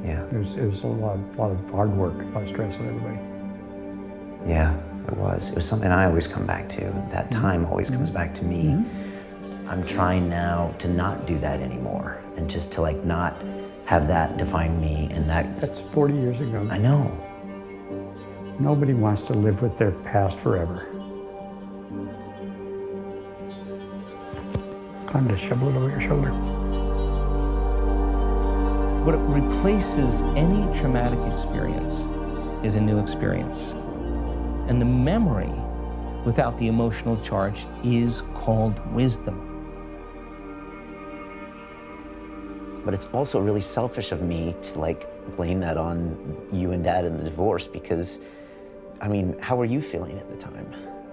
Yeah. It was a lot of hard work, a lot of stress on everybody. Yeah, it was. It was something I always come back to. That time always comes back to me. I'm trying now to not do that anymore, and just to like not have that define me. And that's 40 years ago. I know. Nobody wants to live with their past forever. Time to shovel it over your shoulder. What replaces any traumatic experience is a new experience. And the memory without the emotional charge is called wisdom. But it's also really selfish of me to like blame that on you and Dad in the divorce, because, I mean, how were you feeling at the time?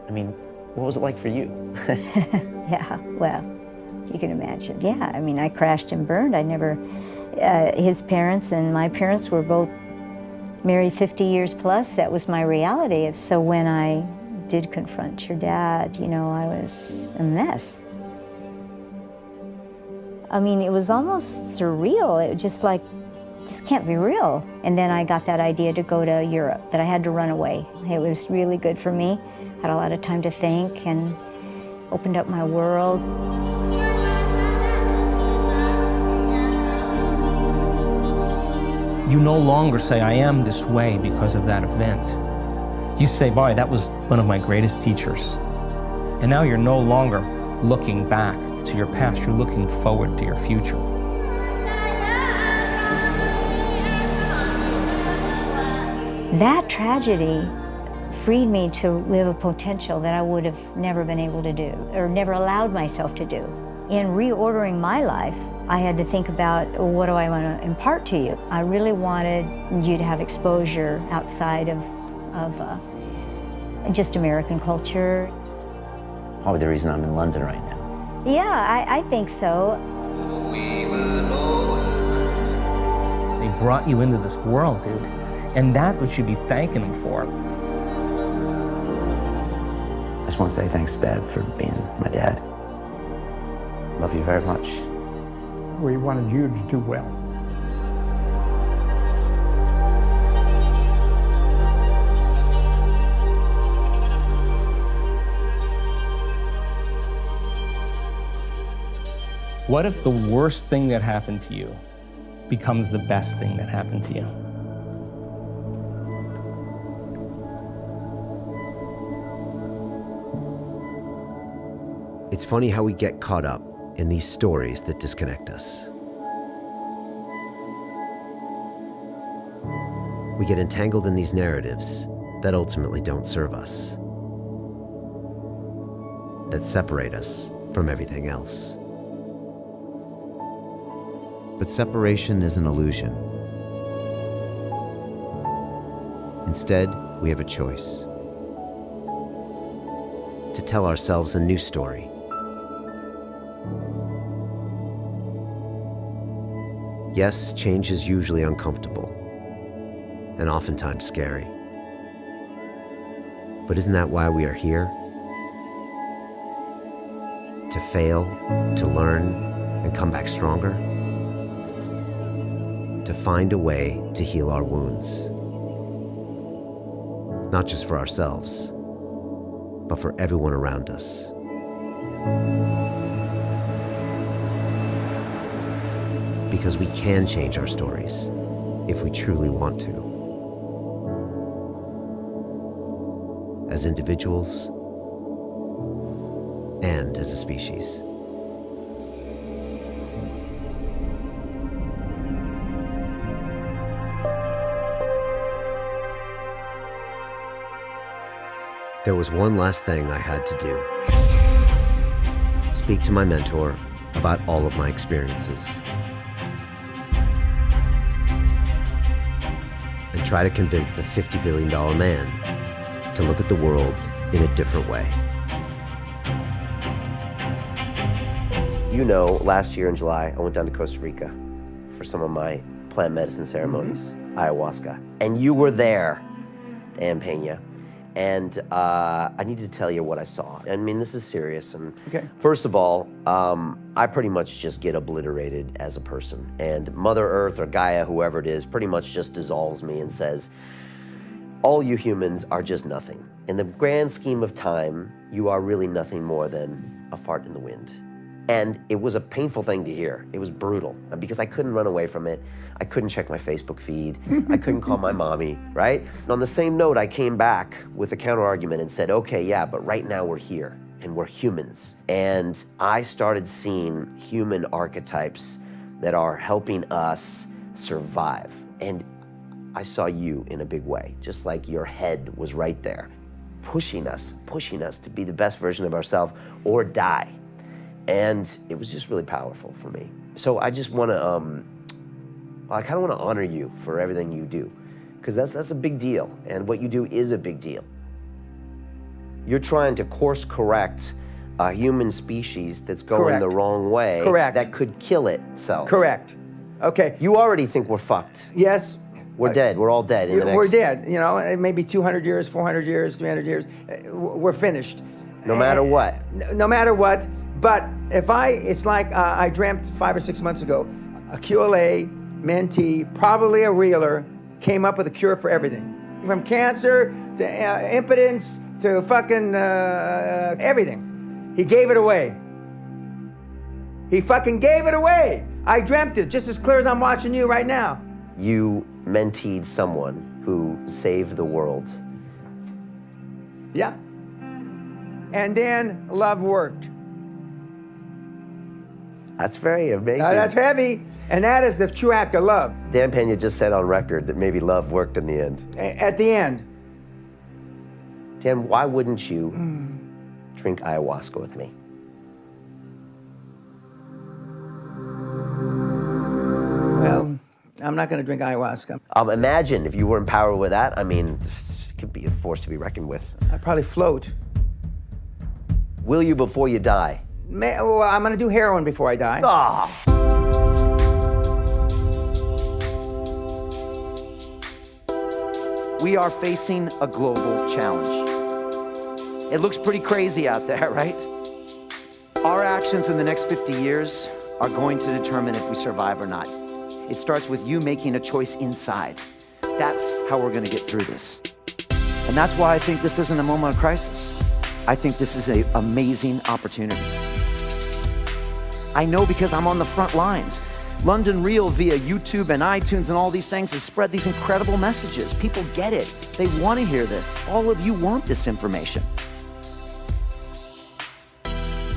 I mean, what was it like for you? Yeah, well, you can imagine. Yeah, I mean, I crashed and burned. I never, his parents and my parents were both married 50 years plus. That was my reality. So when I did confront your dad, you know, I was a mess. I mean, it was almost surreal. It was just like, just can't be real. And then I got that idea to go to Europe, that I had to run away. It was really good for me. Had a lot of time to think and opened up my world. You no longer say, I am this way because of that event. You say, boy, that was one of my greatest teachers. And now you're no longer looking back to your past, you're looking forward to your future. That tragedy freed me to live a potential that I would have never been able to do, or never allowed myself to do. In reordering my life, I had to think about, what do I want to impart to you? I really wanted you to have exposure outside of just American culture. Probably the reason I'm in London right now. Yeah, I think so. They brought you into this world, dude. And that's what you'd be thanking them for. I just want to say thanks, Dad, for being my dad. Love you very much. We wanted you to do well. What if the worst thing that happened to you becomes the best thing that happened to you? It's funny how we get caught up in these stories that disconnect us. We get entangled in these narratives that ultimately don't serve us, that separate us from everything else. But separation is an illusion. Instead, we have a choice to tell ourselves a new story. Yes, change is usually uncomfortable and oftentimes scary. But isn't that why we are here? To fail, to learn, and come back stronger? To find a way to heal our wounds. not just for ourselves, but for everyone around us. Because we can change our stories if we truly want to. As individuals and as a species. There was one last thing I had to do. Speak to my mentor about all of my experiences. And try to convince the $50 billion man to look at the world in a different way. You know, last year in July, I went down to Costa Rica for some of my plant medicine ceremonies, ayahuasca. And you were there, Dan Pena. And I need to tell you what I saw. I mean, this is serious. And first of all, I pretty much just get obliterated as a person. And Mother Earth or Gaia, whoever it is, pretty much just dissolves me and says, all you humans are just nothing. In the grand scheme of time, you are really nothing more than a fart in the wind. And it was a painful thing to hear. It was brutal because I couldn't run away from it. I couldn't check my Facebook feed. I couldn't call my mommy, right? And on the same note, I came back with a counter argument and said, okay, yeah, but right now we're here and we're humans. And I started seeing human archetypes that are helping us survive. And I saw you in a big way, just like your head was right there, pushing us to be the best version of ourselves or die. And it was just really powerful for me. So I just want to, I kind of want to honor you for everything you do, because that's a big deal, and what you do is a big deal. You're trying to course correct a human species that's going the wrong way. Correct. That could kill itself. Correct. Okay. You already think we're fucked. Yes. We're dead. We're all dead. In the next... We're dead. You know, maybe 200 years, 400 years, 300 years. We're finished. No matter what. No matter what. But if it's like I dreamt 5 or 6 months ago, a QLA mentee, probably a reeler, came up with a cure for everything. From cancer to impotence to fucking everything. He gave it away. He fucking gave it away. I dreamt it just as clear as I'm watching you right now. You menteed someone who saved the world. Yeah. And then love worked. That's very amazing. That's heavy, and that is the true act of love. Dan Pena just said on record that maybe love worked in the end. At the end. Dan, why wouldn't you drink ayahuasca with me? Well, I'm not going to drink ayahuasca. Imagine if you were empowered with that. I mean, it could be a force to be reckoned with. I'd probably float. Will you before you die? Well, I'm going to do heroin before I die. Ah. We are facing a global challenge. It looks pretty crazy out there, right? Our actions in the next 50 years are going to determine if we survive or not. It starts with you making a choice inside. That's how we're going to get through this. And that's why I think this isn't a moment of crisis. I think this is an amazing opportunity. I know because I'm on the front lines. London Real via YouTube and iTunes and all these things has spread these incredible messages. People get it. They want to hear this. All of you want this information.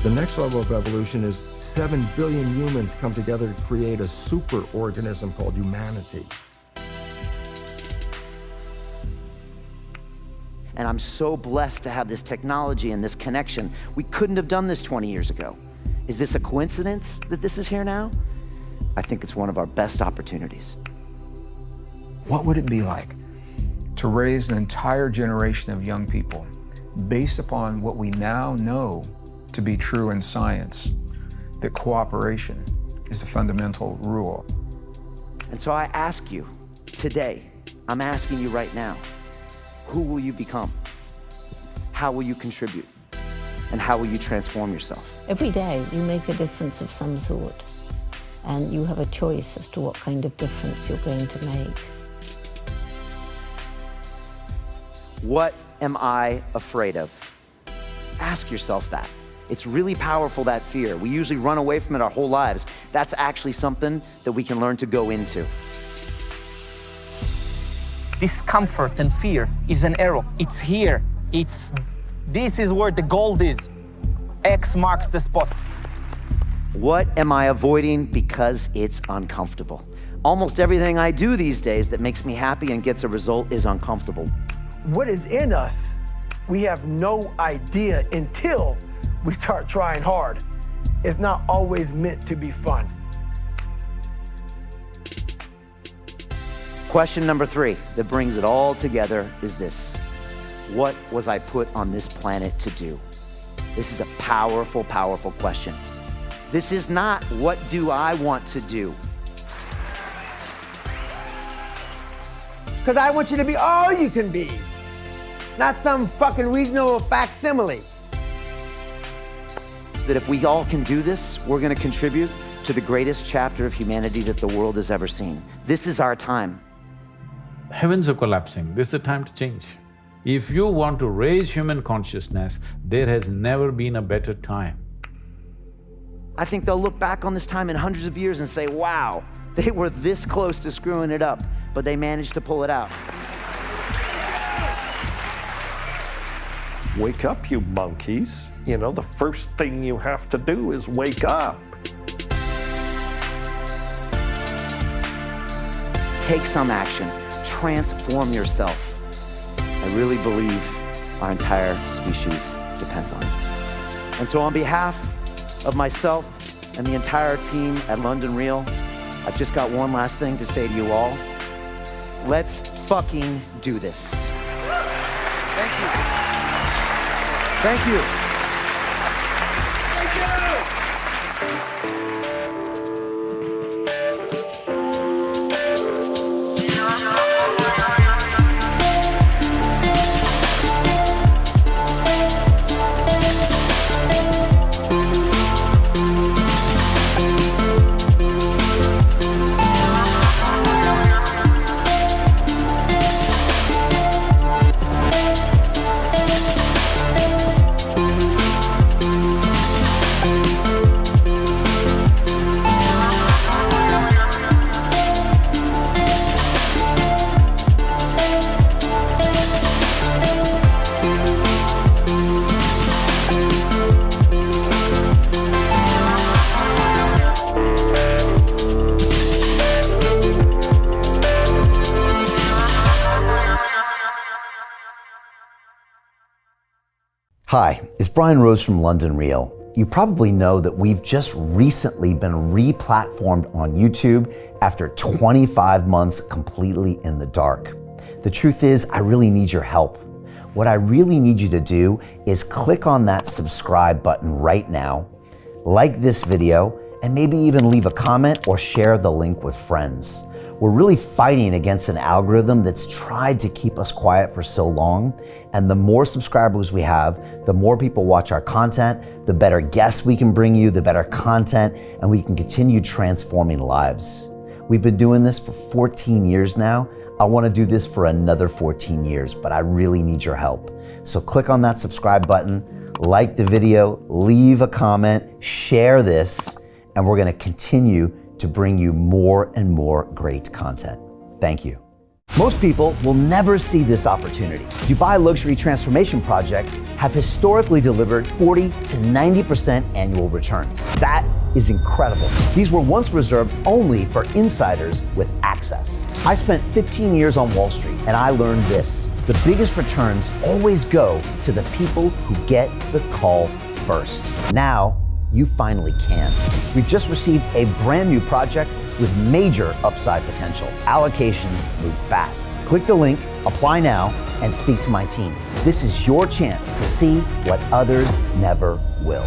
The next level of evolution is 7 billion humans come together to create a super organism called humanity. And I'm so blessed to have this technology and this connection. We couldn't have done this 20 years ago. Is this a coincidence that this is here now? I think it's one of our best opportunities. What would it be like to raise an entire generation of young people based upon what we now know to be true in science, that cooperation is a fundamental rule? And so I ask you today, I'm asking you right now, who will you become? How will you contribute? And how will you transform yourself? Every day you make a difference of some sort, and you have a choice as to what kind of difference you're going to make. What am I afraid of? Ask yourself that. It's really powerful, that fear. We usually run away from it our whole lives. That's actually something that we can learn to go into. Discomfort and fear is an arrow. It's here. This is where the gold is. X marks the spot. What am I avoiding because it's uncomfortable? Almost everything I do these days that makes me happy and gets a result is uncomfortable. What is in us, we have no idea until we start trying hard. It's not always meant to be fun. Question number 3 that brings it all together is this. What was I put on this planet to do? This is a powerful, powerful question. This is not what do I want to do? Because I want you to be all you can be, not some fucking reasonable facsimile. That if we all can do this, we're gonna contribute to the greatest chapter of humanity that the world has ever seen. This is our time. Heavens are collapsing, this is the time to change. If you want to raise human consciousness, there has never been a better time. I think they'll look back on this time in hundreds of years and say, wow, they were this close to screwing it up, but they managed to pull it out. Wake up, you monkeys. You know, the first thing you have to do is wake up. Take some action, transform yourself. I really believe our entire species depends on it. And so on behalf of myself and the entire team at London Real, I've just got one last thing to say to you all. Let's fucking do this. Thank you. Thank you. Hi, it's Brian Rose from London Real. You probably know that we've just recently been re-platformed on YouTube after 25 months completely in the dark. The truth is, I really need your help. What I really need you to do is click on that subscribe button right now, like this video, and maybe even leave a comment or share the link with friends. We're really fighting against an algorithm that's tried to keep us quiet for so long, and the more subscribers we have, the more people watch our content, the better guests we can bring you, the better content, and we can continue transforming lives. We've been doing this for 14 years now. I want to do this for another 14 years, but I really need your help. So click on that subscribe button, like the video, leave a comment, share this, and we're going to continue to bring you more and more great content. Thank you. Most people will never see this opportunity. Dubai luxury transformation projects have historically delivered 40 to 90% annual returns. That is incredible. These were once reserved only for insiders with access. I spent 15 years on Wall Street and I learned this. The biggest returns always go to the people who get the call first. Now, you finally can. We've just received a brand new project with major upside potential. Allocations move fast. Click the link, apply now, and speak to my team. This is your chance to see what others never will.